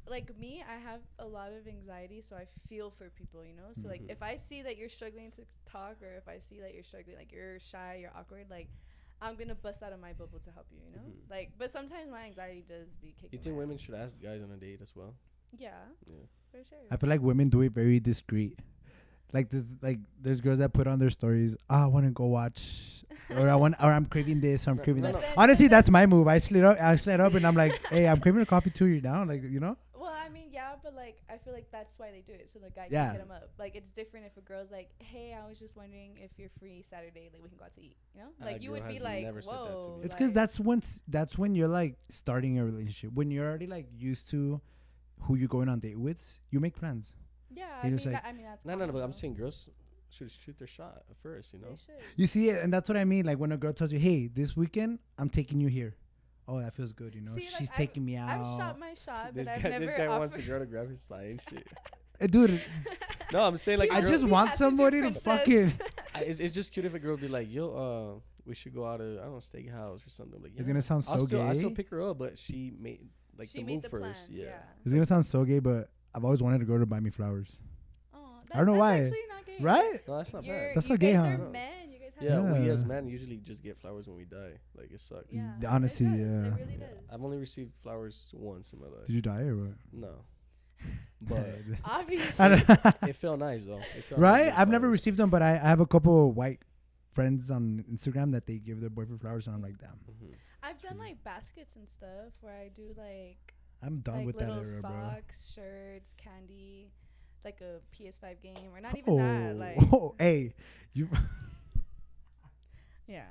Like, me, I have a lot of anxiety, so I feel for people, you know? So, like, Mhm. if I see that you're struggling to talk, or if I see that you're struggling, like, you're shy, you're awkward, like, I'm going to bust out of my bubble to help you, you know? Mhm. Like, but sometimes my anxiety does be kicking You think my women ass. should ask guys on a date as well? Yeah, Yeah. for sure. I feel like women do it very discreet. Like this, like there's girls that put on their stories. I want to go watch, or I'm craving this, or I'm No, craving no, that. no. Honestly, that's my move. I slid up, and I'm like, hey, I'm craving a coffee too. You down? Like, you know? Well, I mean, yeah, but like, I feel like that's why they do it, so the guy Yeah. can hit him up. Like, it's different if a girl's like, "Hey, I was just wondering if you're free Saturday, like we can go out to eat." You know, like you girl would be has like, never said that to "Whoa." me. It's because like- that's when you're like starting a relationship. When you're already like used to who you're going on date with, you make plans. Yeah, He I was mean, like- I mean that's No, but common, I'm though. saying girls should shoot their shot first. You know. They should. You see it, and that's what I mean. Like when a girl tells you, "Hey, this weekend I'm taking you here." Oh, that feels good. You know, See, like, she's I've- taking me out. I've shot my shot, This but I've guy, never this guy wants the offered- girl to grab his thigh and shit. Dude, No, I'm saying like He I a girl- just wants be want passenger somebody to princess. fucking. it's just cute if a girl be like, yo, we should go out to, I don't know, steakhouse or something. Like, It's yeah. gonna sound so I still gay. pick her up, but she made like She the made move the first. plan, Yeah. It's gonna sound so gay, but I've always wanted a girl to buy me flowers. Oh, I don't know that's why. actually not gay. Right? No, that's not You're, bad. That's you not gay, guys huh? are men. You guys have Yeah, we Yeah. as men usually just get flowers when we die. Like, it sucks. Yeah, Honestly, it does. yeah. It really Yeah. does. I've only received flowers once in my life. Did you die or what? No. But Obviously. I don't- it felt nice, though. It felt nice right? to get I've never flowers. received them, but I have a couple of white friends on Instagram that they give their boyfriend flowers, and I'm like, damn, Mhm. I've done like baskets and stuff where I do like I'm done like with that little era, bro. socks, shirts, candy, like a PS5 game, or not even that. Like, Oh, hey, you yeah.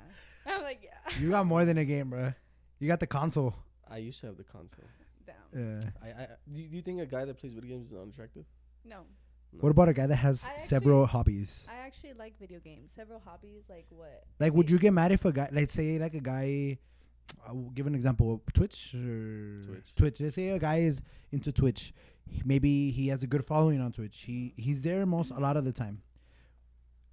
I'm like, yeah. you got more than a game, bro. You got the console. I used to have the console. Damn. Yeah. Do you think a guy that plays video games is unattractive? No, No. What about a guy that has I several actually- hobbies? I actually like video games. Several hobbies, like what? Like, would you get mad if a guy, let's say, like a guy, I'll give an example, Twitch or Twitch. Let's say a guy is into Twitch. Maybe he has a good following on Twitch. He's there a lot of the time.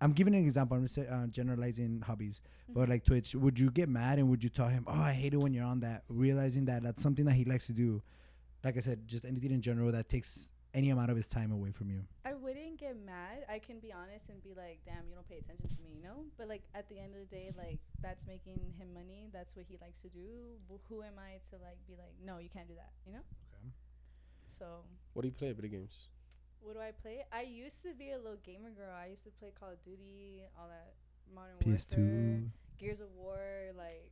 I'm giving an example. I'm just generalizing hobbies, but Mhm. like Twitch, would you get mad and would you tell him, "Oh, I hate it when you're on that," realizing that that's something that he likes to do? Like I said, just anything in general that takes any amount of his time away from you. I wouldn't get mad. I can be honest and be like, damn, you don't pay attention to me, you know? But like at the end of the day, like that's making him money. That's what he likes to do. Who am I to like be like, no, you can't do that, you know? Okay. So What do you play? Video games? What do I play? I used to be a little gamer girl. I used to play Call of Duty, all that Modern Warfare, PS2, Gears of War, like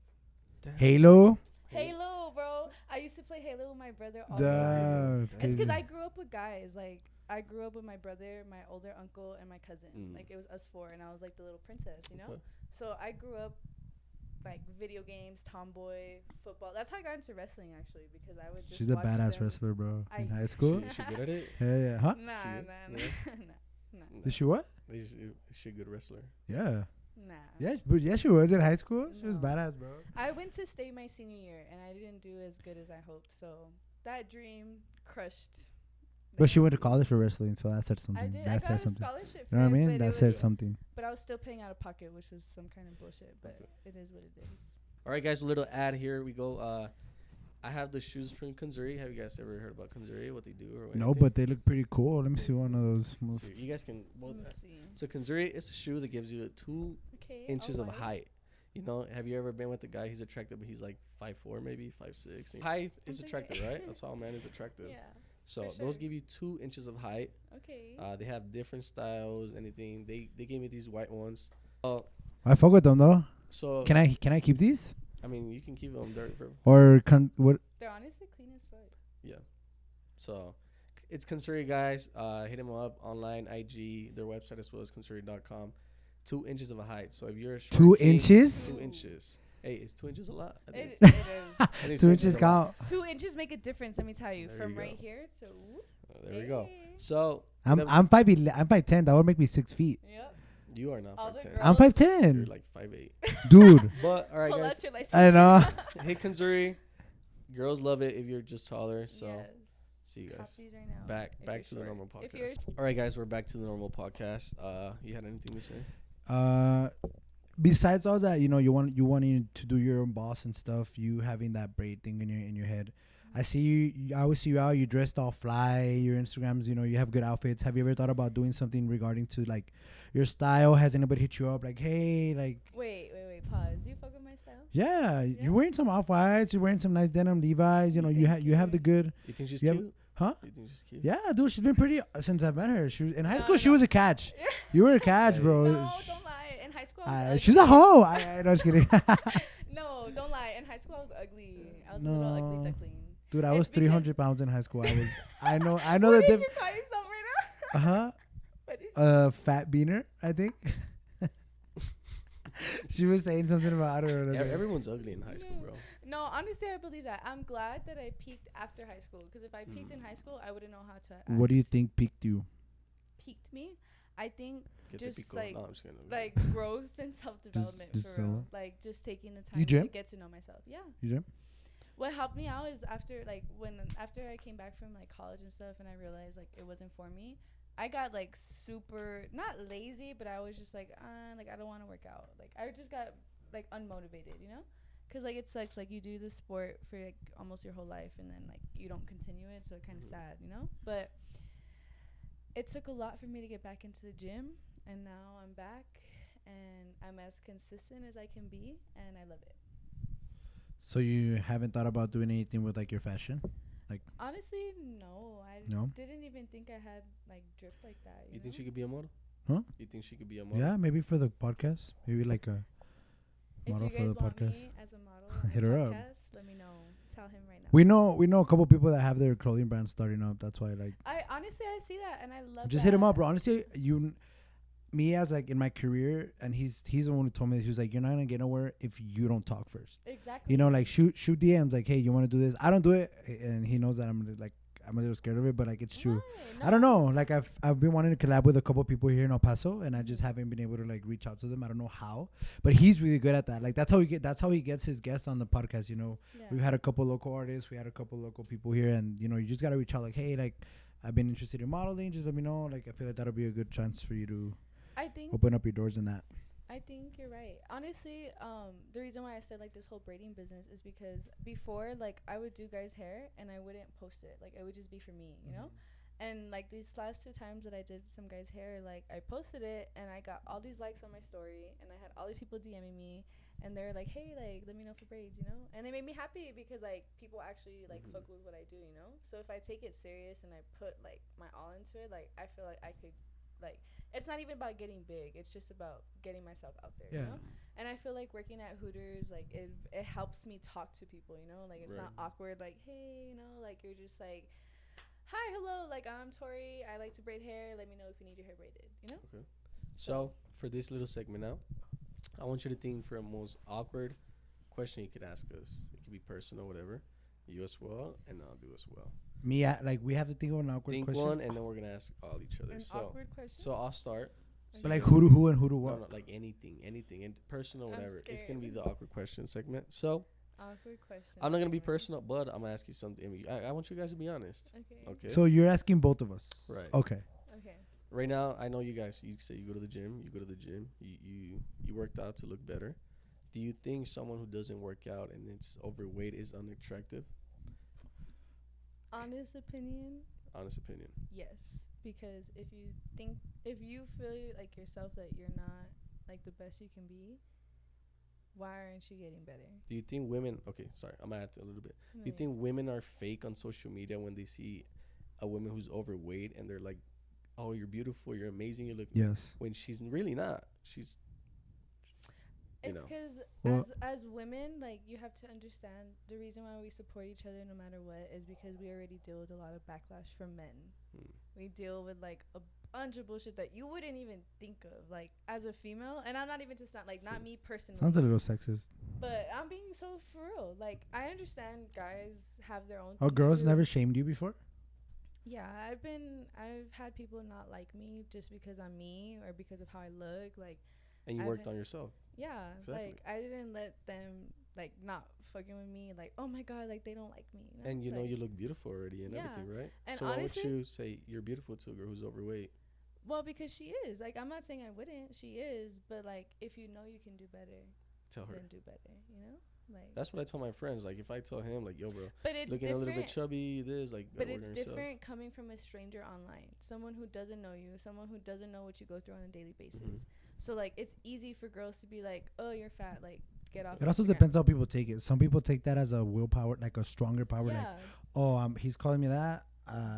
Damn. Halo. Halo, bro. I used to play Halo with my brother all the time. That's It's crazy. because I grew up with guys. Like, I grew up with my brother, my older uncle, and my cousin. Like, it was us four, and I was like the little princess, you know? Okay. So I grew up like video games, tomboy, football. That's how I got into wrestling, actually, because I would just She's a watch badass them. wrestler, bro. In I- high school. She good at it? Yeah. Huh? Nah, She nah, good? nah, Yeah. nah, Did she what? She a good wrestler. Yeah. nah. Yes, but yeah, she was in high school. She was No. badass, bro. I went to state my senior year, and I didn't do as good as I hoped. So that dream crushed. But she went to college for wrestling, so that said something. I did. That I got says a something. scholarship. You know what I for it, mean? but it That was- says something. But I was still paying out of pocket, which was some kind of bullshit. But Okay. it is what it is. All right, guys, a little ad here. We go. I have the shoes from Kanzuri. Have you guys ever heard about Kanzuri? What they do or anything? No, but they look pretty cool. Let me see one of those. So you guys can both. Let me see. So Kanzuri is a shoe that gives you 2 Okay. inches of alright. height. You know, have you ever been with a guy? He's attractive, but he's like 5'4", maybe 5'6". Height is I'm attractive, thinking- right? That's all man is attractive. Yeah. So for those sure. give you 2 inches of height. Okay. They have different styles, anything. They gave me these white ones. I fuck with them though. So Can I keep these? I mean, you can keep them there for. Or what? They're honestly clean as fuck. So it's Kanzuri, guys. Hit them up online, IG, their website as well as Kanzuri.com. 2 inches of a height. So if you're a short 2 king, inches? 2 inches. Hey, is 2 inches a lot? I think It it's- is. I think 2 inches a lot. count. 2 inches make a difference. Let me tell you, There from you right go. here to. There we go. Hey. So I'm them- I'm 5'10". That would make me 6 feet. Yep. you are not all the 5'10". girls- I'm You're You're 5'10", like 5'8". dude. But all right, Pull guys. out your license. I know. Hit Kanzuri. Girls love it if you're just taller. So Yes. see you Cop guys. these right now. Back if back you're to the short. normal If you're podcast. All right, guys, we're back to the normal podcast. You had anything to say? Besides all that, you know, you wanting to do your own boss and stuff, you having that braid thing in your head. I see you. I always see you out. You dressed all fly. Your Instagrams, you know, you have good outfits. Have you ever thought about doing something regarding to like your style? Has anybody hit you up like, hey, like, Wait. Pause. You fuck with my style? yeah, Yeah. you're wearing some off whites. You're wearing some nice denim Levi's. You know, you Thank you have the you. good. You think she's You have- cute? Huh? You think she's cute? Yeah, dude, she's been pretty since I've met her. She was, in high No, school. She no. was a catch. You were a catch, Hey. bro. No, don't lie. In high school, I was She's ugly. a hoe. I no, just kidding. No, don't lie. In high school, I was ugly. I was a little No. ugly duckling. Dude, I It's was because- 300 pounds in high school. I know What the did diff. you call yourself right now? Uh-huh. What did you Fat beaner, I think. She was saying something about her. Everyone's ugly in high school, No. bro. No, honestly, I believe that. I'm glad that I peaked after high school. Because if I peaked in high school, I wouldn't know how to act. What do you think piqued you? Peaked me? I think Get just the pico. like No, I'm just kidding. like growth and self development just for real. solo? Like just taking the time You to gym? get to know myself. Yeah. You gym? What helped me out is after I came back from like college and stuff, and I realized like it wasn't for me. I got like super not lazy, but I was just like I don't want to work out. Like I just got like unmotivated, you know? Cause like it sucks. Like you do the sport for like almost your whole life, and then like you don't continue it, so it's kind of sad, you know? But it took a lot for me to get back into the gym, and now I'm back, and I'm as consistent as I can be, and I love it. So you haven't thought about doing anything with like your fashion? Honestly, no. I No? didn't even think I had like drip like that. You know? think she could be a model? Huh? You think she could be a model? Yeah, maybe for the podcast. Maybe like a If model you for guys the want podcast. me as a model on Hit the her up. podcast, let me know. Tell him right now. We know a couple people that have their clothing brands starting up. That's why like I honestly I see that and I love. just that. hit him up, bro. Honestly, me as like in my career, and he's the one who told me, he was like, you're not gonna get nowhere if you don't talk first. Exactly. You know, like shoot DMs like, hey, you want to do this? I don't do it, and he knows that I'm a little scared of it, but like it's true. Why? I don't No. know. Like I've been wanting to collab with a couple people here in El Paso, and I just haven't been able to like reach out to them. I don't know how, but he's really good at that. Like that's how he gets his guests on the podcast. You know, Yeah. we've had a couple local artists, we had a couple local people here, and you know, you just gotta reach out like, hey, like I've been interested in modeling. Just let me know. Like I feel like that'll be a good chance for you to I think open up your doors in that. I think you're right. Honestly, the reason why I said like this whole braiding business is because before, like, I would do guys' hair and I wouldn't post it. Like, it would just be for me, you know? And like these last 2 times that I did some guys' hair, like I posted it and I got all these likes on my story and I had all these people DMing me and they're like, hey, like, let me know for braids, you know? And it made me happy because, like, people actually, like, Mm-hmm. fuck with what I do, you know? So if I take it serious and I put, like, my all into it, like, I feel like I could, like, it's not even about getting big. It's just about getting myself out there, you Yeah. know? And I feel like working at Hooters, like, it helps me talk to people, you know? Like, it's Right. not awkward, like, hey, you know? Like, you're just like, hi, hello, like, I'm Tori. I like to braid hair. Let me know if you need your hair braided, you know? Okay. So for this little segment now, I want you to think for a most awkward question you could ask us. It could be personal, whatever. You as well, and I'll do as well. Like we have to think of an awkward Think question. one, and then we're gonna ask all each other. An awkward question? So I'll start. So like who to who and who to No, what? no, like anything, and personal, I'm whatever. It's gonna be scared. the awkward question segment. So Awkward question. I'm not gonna be personal, but I'm gonna ask you something. I want you guys to be honest. Okay. Okay. So you're asking both of us. Right. Okay. Okay. Right now, I know you guys. You say you go to the gym. You go to the gym. You worked out to look better. Do you think someone who doesn't work out and it's overweight is unattractive? Honest opinion, Honest opinion. yes. Because if you feel like yourself that you're not like the best you can be, why aren't you getting better? Do you think women? Okay, sorry, I'm gonna add to a little bit. Do you think women are fake on social media when they see a woman who's overweight and they're like, "Oh, you're beautiful, you're amazing, you look," Yes. when she's really not. She's you It's know. because Well- as women, like, you have to understand the reason why we support each other no matter what is because we already deal with a lot of backlash from men. We deal with like a bunch of bullshit that you wouldn't even think of, like, as a female. And I'm not even to sound like, not me personally, Sounds a little sexist. but I'm being so for real. Like, I understand guys have their own. Oh, things girls too. never shamed you before? Yeah, I've had people not like me just because I'm me or because of how I look. Like, And you I've worked had- on yourself. yeah, Exactly. like, I didn't let them like not fucking with me. Like, oh my god, like, they don't like me. You know? And you know Like, you look beautiful already and Yeah. everything, right? And so why would honestly- you say you're beautiful to a girl who's overweight? well, because she is. Like, I'm not saying I wouldn't. She is, but like, if you know you can do better, Tell her. then do better. You know, like. That's what I tell my friends. Like if I tell him like, "Yo, bro, But it's looking a little bit different. chubby," this like. But work it's on yourself. different coming from a stranger online, someone who doesn't know you, someone who doesn't know what you go through on a daily basis. Mhm. So like, it's easy for girls to be like, "Oh, you're fat," like, get off. It also Instagram. depends how people take it. Some people take that as a willpower, like a stronger power. Like, Yeah, oh, he's calling me that.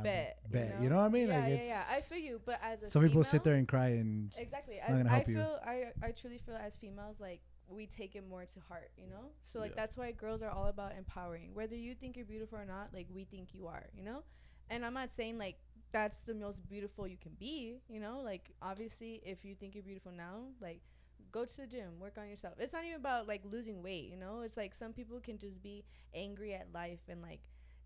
bet. You know what I mean? Yeah, Like, yeah. I feel you, but as a Some people sit female- there and cry and Exactly. It's not gonna help you. I truly feel as females, like, we take it more to heart, you know? So like, Yeah. that's why girls are all about empowering. Whether you think you're beautiful or not, like, we think you are, you know? And I'm not saying like that's the most beautiful you can be, you know? Like, obviously, if you think you're beautiful now, like, go to the gym, work on yourself. It's not even about like losing weight, you know? It's like some people can just be angry at life and like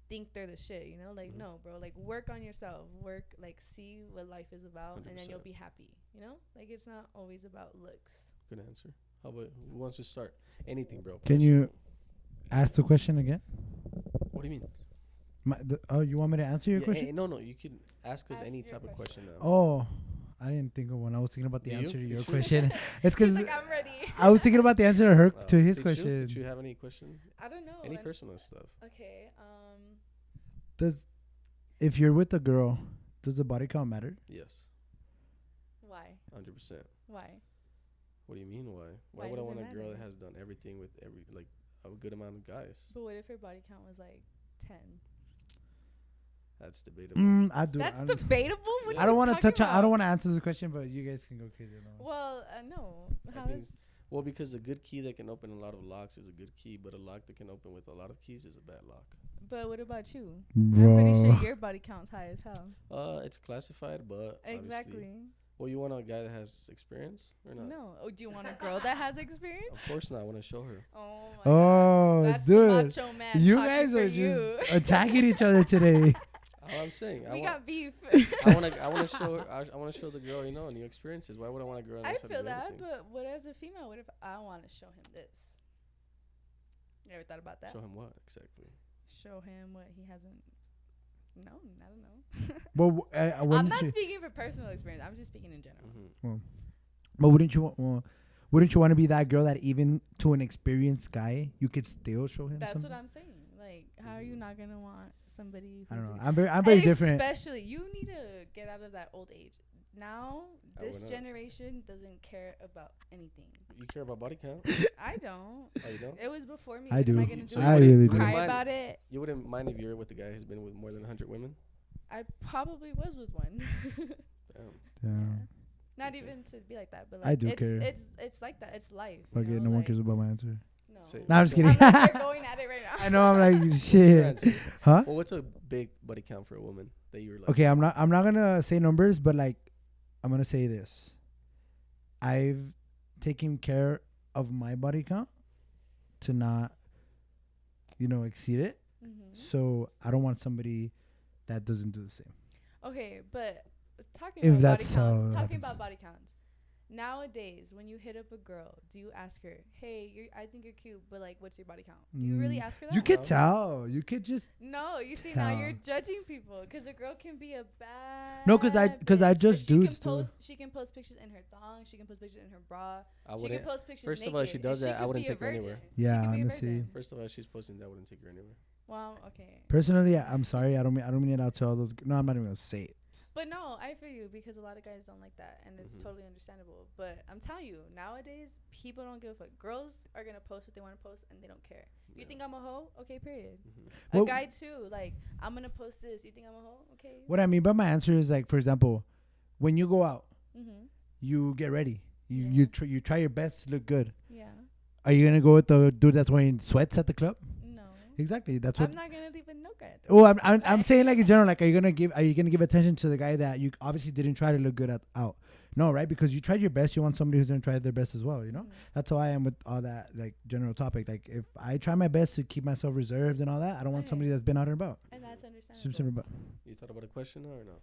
think they're the shit, you know? Like, Mhm. no, bro, like, work on yourself. Work, like, see what life is about, and then you'll 100%. be happy, you know? Like, it's not always about looks. Good answer. How about who wants to start? Anything, bro. Can you ask the question again? What do you mean? You want me to answer your Yeah, question? no. You can ask us Ask any your type of question now. Oh, I didn't think of one. I was thinking about the Do answer you? to your question. It's because He's like, I'm ready. I was thinking about the answer to her Oh, to his did question. Did you have any question? I don't know. Any personal stuff? Okay. If you're with a girl, does the body count matter? Yes, Why? 100%. Why? What do you mean? Why? Why Why would I does it want a girl that matter? has done everything with a good amount of guys? But what if her body count was like 10? That's debatable. I do. That's I, debatable? What Yeah. I are don't you want to talking touch on. I about? don't want to answer this question, but you guys can go crazy on that one. Well, no. I How think, is well, because a good key that can open a lot of locks is a good key, but a lock that can open with a lot of keys is a bad lock. But what about you? I'm pretty Bro. sure your body count's high as hell. It's classified, but obviously- Exactly. Well, you want a guy that has experience or not? No. Oh, do you want a girl that has experience? Of course not. I want to show her. Oh my Oh, God. That's dude. the macho man. You talking guys for are you. just attacking each other today. All I'm saying, We got beef. I want to show her. I want to show the girl, new experiences. Why would I want a girl? That I knows how to feel do that, everything? but what as a female, what if I want to show him this? You ever thought about that? Show him what exactly? Show him what he hasn't. No, I don't know. Well, I'm not speaking for personal experience. I'm just speaking in general. Mm-hmm. But wouldn't you want to be that girl that even to an experienced guy you could still show him That's something? what I'm saying. Like, how are you not gonna want somebody? I don't who's know. I'm very different. Especially, you need to get out of that old age. now I this wouldn't. generation doesn't care about anything. You care about body count? I don't. Oh, you don't? It was before me. I What do. Am I gonna do? So I you really wouldn't do. Cry mind- about it? You wouldn't mind if you're with a guy who's been with more than 100 women? I probably was with one. Damn. Yeah. Not Okay. even to be like that, but I like do it's care. it's like that. It's life. Okay, You know? no one like, cares about my answer. No. Say- No, I'm just I'm kidding. I'm like, you're going at it right now. I know. I'm like What's your shit. answer? Huh? Well, what's a big body count for a woman that you're like? Okay, I'm not gonna say numbers, but like I'm gonna say this. I've taken care of my body count to not, exceed it. Mm-hmm. So I don't want somebody that doesn't do the same. Okay, but talking If about that's body how counts. it Talking happens. about body counts. Nowadays, when you hit up a girl, do you ask her, "Hey, I think you're cute, but like, what's your body count?" Do you really ask her that? You could No. tell. You could just No, you see now you're Tell. judging people because a girl can be a bad. No, 'cause I bitch, but just she can dudes too. She can post pictures in her thong. She can post pictures in her bra. I She wouldn't. can post pictures. First of all, if she naked, does and that, I could wouldn't be a take her anywhere. virgin. Yeah, She could be a honestly. virgin. First of all, she's posting that, I wouldn't take her anywhere. Well, okay. personally. I'm sorry. I don't mean it out to all those. No, I'm not even gonna say it. But no, I feel you because a lot of guys don't like that, and it's Mhm. totally understandable. But I'm telling you, nowadays people don't give a fuck. Girls are gonna post what they want to post, and they don't care. You Yeah. think I'm a hoe? Okay, period. Mhm. Well- A guy too, like I'm gonna post this. You think I'm a hoe? Okay. What I mean by my answer is like, for example, when you go out, Mhm. you get ready. You Yeah. you try your best to look good. Yeah. Are you gonna go with the dude that's wearing sweats at the club? No. Exactly. That's what. I'm not gonna leave a note guard. Oh, I'm saying like in general, like are you gonna give attention to the guy that you obviously didn't try to look good out? No, right? Because you tried your best, you want somebody who's gonna try their best as well. Mhm. That's how I am with all that like general topic. Like if I try my best to keep myself reserved and all that, I don't want Okay. somebody that's been out and about. And that's Super understandable. simple, but You thought about a question or no?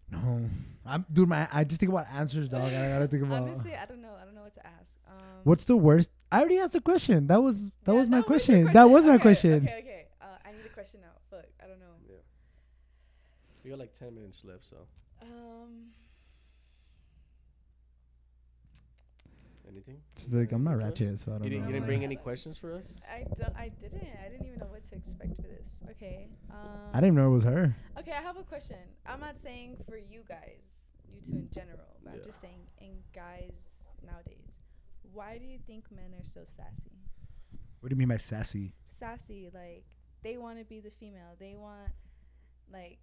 no, I just think about answers, dog. I gotta think about Honestly, I don't know. I don't know what to ask. what's the worst. I already asked the question. That was Yeah, was my your question. That was my Okay, question. Okay. I need a question now. Fuck. I don't know. Yeah. We got like 10 minutes left, so anything? She's like, I'm not Anything for us? ratchet, so I don't You know. didn't Oh my bring any God. questions for us? I didn't. I didn't even know what to expect for this. Okay. I didn't even know it was her. Okay, I have a question. I'm not saying for you guys, you two in general, but I'm Yeah. just saying in guys nowadays. Why do you think men are so sassy? What do you mean by sassy? Sassy, like they want to be the female. They want, like,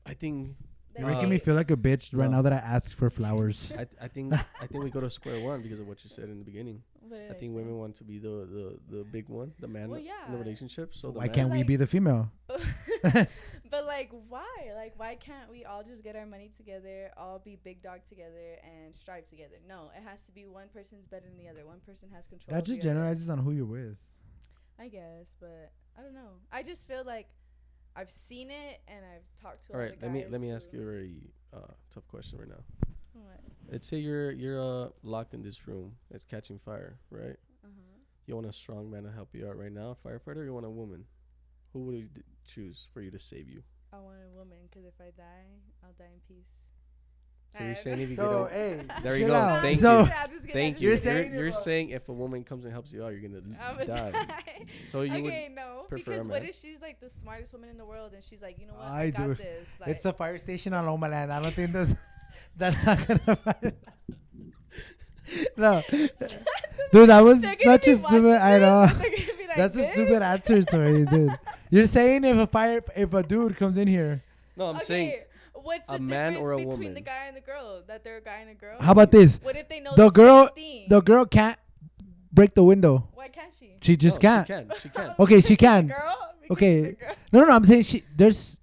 I think You're making me feel like a bitch right No. now that I asked for flowers. I think we go to square one because of what you said in the beginning. What did I think say? women want to be the big one, the man Well, in yeah. the relationship. So the Why man, can't we Like- be the female? But like, why? Like, why can't we all just get our money together, all be big dog together, and strive together? No, it has to be one person's better than the other. One person has control. That of just the other. generalizes on who you're with. I guess, but I don't know. I just feel like I've seen it and I've talked to. all a right, lot of let me guys ask you a very tough question right now. What? Let's say you're locked in this room. It's catching fire, right? You want a strong man to help you out right now, a firefighter. Or you want a woman? Who would you choose for you to save you? I want a woman because if I die, I'll die in peace. So you're I saying if you So, get hey, there you chill go. out. Thank So- you. Thank you. You're saying You're if a- saying if a woman comes and helps you out, you're gonna I'm die. die. So you Okay, no. prefer a Because what man? if she's like the smartest woman in the world and she's like, you know what, I I got do. this. Like, It's a fire station on Loma Land. I don't think that's not gonna fire. No, dude, that was they're gonna such be a stupid. watching I this, know. and they're gonna be like, That's a "Bitch." stupid answer, Tori, dude. You're saying if a dude comes in here, No, I'm saying what's a the man or a difference between woman. the guy and the girl? That they're a guy and a girl? how about this? What if they know The the girl- same thing? The girl can't break the window. Why can't she? She just no, can't. She can. Okay, she Because she's a can. girl? Because Okay. she's a girl? No, I'm saying there's.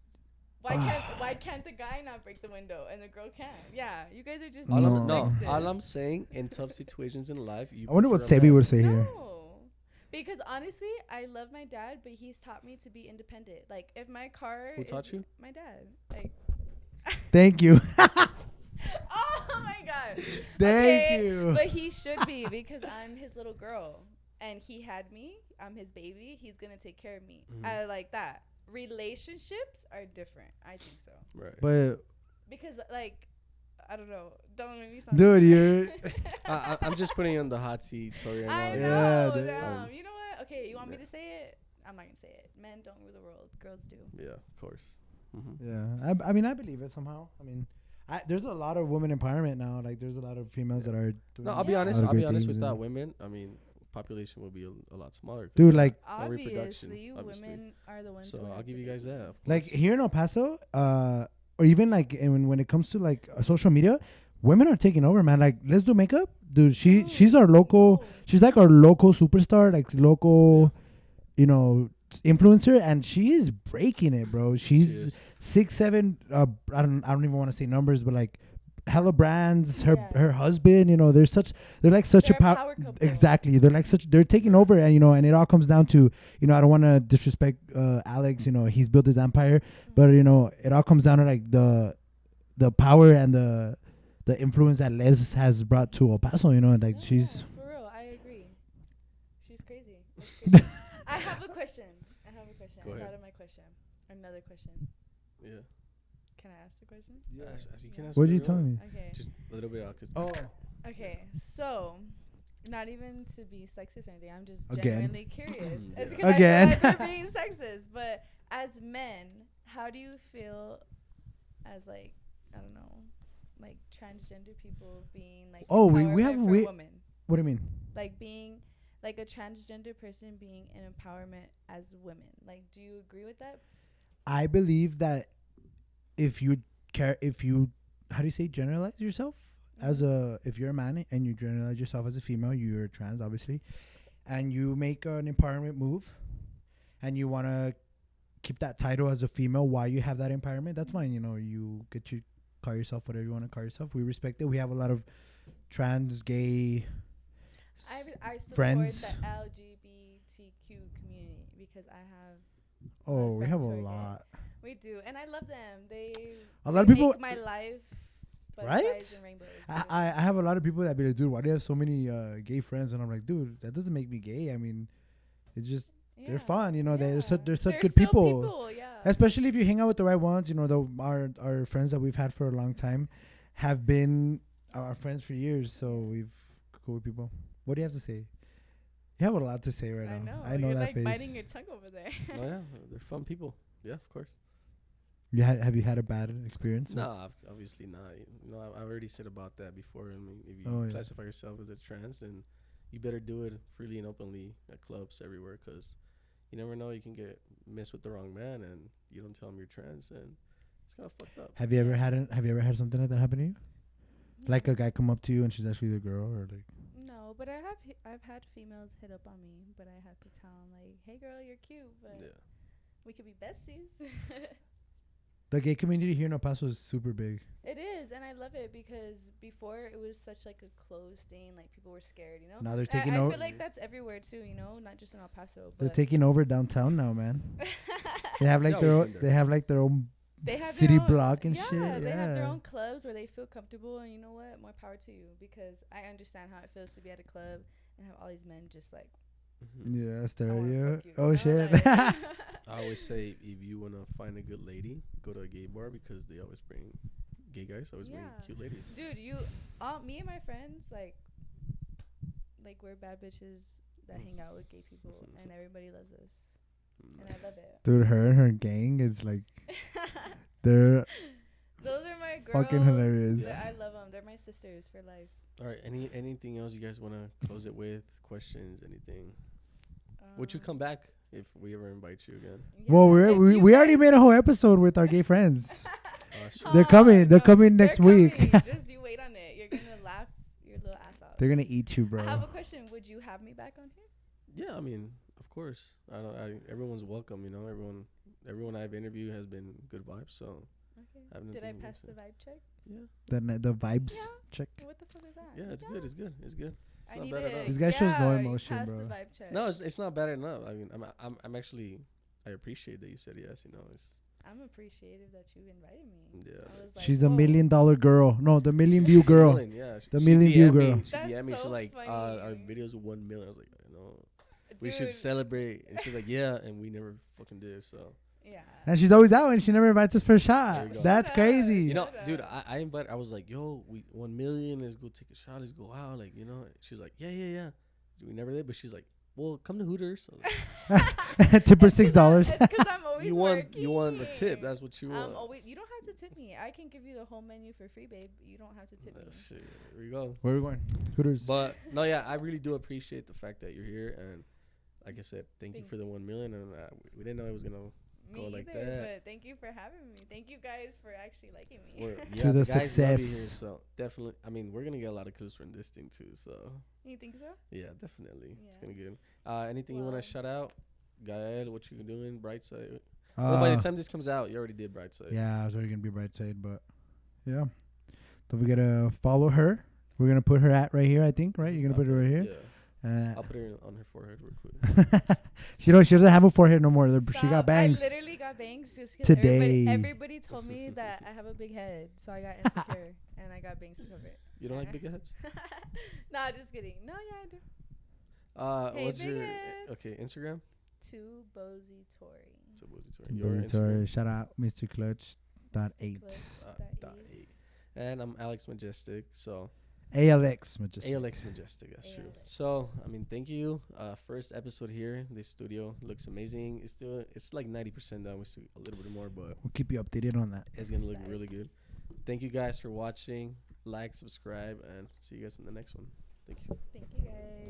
Why can't the guy not break the window and the girl can? Yeah, you guys are just All No. I'm, no, sexist. all I'm saying in tough situations in life, you I wonder what prefer a Sebi man. would say here. No. Because honestly, I love my dad, but he's taught me to be independent. Like if my car Who is taught you? my dad. Like Thank you. oh my god. Thank Okay, you. But he should be because I'm his little girl and he had me. I'm his baby. He's gonna take care of me. Mhm. I like that. Relationships are different. I think so. Right. But Because like I don't know. Don't make me sound dude, stupid. I'm just putting you on the hot seat, Tori. I right know. now. Yeah, Damn. You know what? Okay, you want me yeah. to say it? I'm not gonna say it. Men don't rule the world. Girls do. Yeah, of course. Mm-hmm. yeah, I mean, I believe it somehow. I mean, There's a lot of women empowerment now. Like there's a lot of females that are doing. No, I'll be Yeah. honest. a lot of I'll be great honest. things, Without and- women, I mean, population will be a lot smaller. 'cause Dude, like no reproduction, Obviously, obviously. women are the ones. So who are I'll give you guys that. of like course. here in El Paso, or even like when it comes to like social media, women are taking over, man. Like let's do makeup, dude. She's our local. No. She's like our local superstar, like local, you know, influencer, and she is breaking it, bro. She She's is. 6'7". I don't even want to say numbers, but like hella brands. Her Yeah. her husband, you know, they're like such They're a a power couple. Exactly, they're taking over, and you know, and it all comes down to, you know, I don't want to disrespect Alex. You know, he's built his empire, but you know, it all comes down to like the power and the influence that Les has brought to El Paso. You know, and like Yeah, she's. for real. I agree. She's crazy. That's crazy. I have a question. Go I ahead. thought of my question. Another question. Yeah. Can I ask the question? You can ask What are you whatever telling want. me? Okay. Just a little bit out. Cause Okay. So, not even to be sexist or anything. I'm just Again. genuinely curious. Yeah. It's 'cause Again. I feel like we're being sexist. But as men, how do you feel as like, I don't know, like transgender people being like Oh, we empowerment have- for we- women? What do you mean? Like being like a transgender person being an empowerment as women. Like, do you agree with that? I believe that if you how do you say, generalize yourself as if you're a man and you generalize yourself as a female, you're trans obviously, and you make an empowerment move, and you want to keep that title as a female while you have that empowerment, that's fine. You know, you get to call yourself whatever you want to call yourself. We respect it. We have a lot of trans, gay I support friends. the LGBTQ community because I have Oh, we friends have a who are gay. lot. we do, and I love them. They A lot of they people- make my life Right? butterflies and rainbows. I have a lot of people that be like, dude, why do you have so many gay friends? And I'm like, dude, that doesn't make me gay. I mean, it's just they're fun, you know. They're such good still people. Yeah. Especially if you hang out with the right ones, you know, our friends that we've had for a long time have been our friends for years. So we've cool with people. What do you have to say? You have a lot to say right now. I know You're that like face. biting your tongue over there. Oh yeah, they're fun people. Yeah, of course. Have you had a bad experience? No, obviously not. You know, I've already said about that before. I mean, if you Oh, yeah. classify yourself as a trans, then you better do it freely and openly at clubs everywhere, because you never know, you can get messed with the wrong man, and you don't tell him you're trans, and it's kind of fucked up. Have you ever had something like that happen to you? Like a guy come up to you and she's actually the girl, or like? No, but I've had females hit up on me, but I have to tell them like, hey girl, you're cute, but Yeah. we could be besties. The gay community here in El Paso is super big. It is, and I love it because before it was such like a closed thing, like people were scared, you know. Now they're taking I over. feel like that's everywhere too, you know, not just in El Paso. They're But taking over downtown now, man. They have like They their always own, been they there. have like their own they have city their own, block and yeah, shit. they have their Yeah. own clubs where they feel comfortable, and you know what? More power to you, because I understand how it feels to be at a club and have all these men just like, Yeah, stare I at wanna you. fuck you, Oh you know, shit. like- I always say, if you want to find a good lady, go to a gay bar, because they always bring gay guys always bring Yeah. cute ladies. Dude, me and my friends, like we're bad bitches that hang out with gay people, and everybody loves us, and I love it. Dude, her and her gang is like they're Those are my girls. fucking hilarious. I love them. They're my sisters for life. All right. Anything else you guys want to close it with? Questions? Anything? Would you come back if we ever invite you again? Well, if we you we already guys- made a whole episode with our gay friends. That's true. They're coming. They're coming they're next week. coming. Just you wait on it. You're gonna laugh your little ass off. They're gonna eat you, I bro. have a question. Would you have me back on here? Yeah, I mean, of course. Everyone's welcome. You know, everyone I've interviewed has been good vibes. So Okay. I have Did I nothing pass to the say. vibe check? Yeah, The vibes Yeah. check. What the fuck is that? yeah, it's good. It's good. It's good. It's I not need bad at all. it. This guy shows no you emotion, passed bro. The vibe check. No, it's not bad enough. I mean, I'm actually, I appreciate that you said yes. You know, it's I'm appreciative that you invited me. Yeah. I was like, She's a whoa. $1 million girl. No, the million view girl. Yeah, The she million view DM'd me. girl. She That's DM'd me. She's so like, our funny. videos are 1 million. I was like, we should Dude, celebrate. And she's like, yeah, and we never fucking did. So Yeah. And she's always out and she never invites us for a There shot. you go. That's Shut up. crazy. you know, Shut dude, up. I was like, yo, we 1 million. Let's go take a shot. Let's go out. Like, you know, she's like, yeah. We never did, but she's like, well, come to Hooters. So I was like, Tip her It's 'cause $6. It's because I'm always you working. want the tip. That's what you want. Always. You don't have to tip me. I can give you the whole menu for free, babe. You don't have to tip me. Shit, here we go. Where are we going? Hooters. But no, yeah, I really do appreciate the fact that you're here, and like I said, thank you for the 1 million. And we didn't know it was gonna go like that. But thank you for having me. Thank you guys for actually liking me. To the guys love you here, success. so definitely, I mean, we're gonna get a lot of clues from this thing too. So You think so? yeah, definitely, it's Yeah. gonna get. Anything you want to shout out, Gael? What you doing? Brightside. Uh, By the time this comes out, you already did Brightside. Yeah, I was already gonna be Brightside, but yeah. Don't forget to follow her. We're gonna put her at right here. I think right. You're gonna put it right here. Yeah, I'll put her on her forehead real quick. She doesn't have a forehead no more. She got bangs. I literally got bangs just 'cause Today. Everybody told me that I have a big head, so I got insecure and I got bangs to cover it. You don't like big heads? Nah, just kidding. No, yeah, I do. Hey, What's big your head. Instagram? To Bozy Tori. So your Sorry, Instagram? shout out Mr. Clutch. .8. .8. And I'm Alex Majestic. So ALX Majestic. ALX Majestic. That's true. So I mean, thank you. First episode here. This studio looks amazing. It's like 90% done. We still a little bit more, but We'll keep you updated on that. it's gonna look really good. Thank you guys for watching. Like, subscribe, and see you guys in the next one. Thank you. Thank you, guys.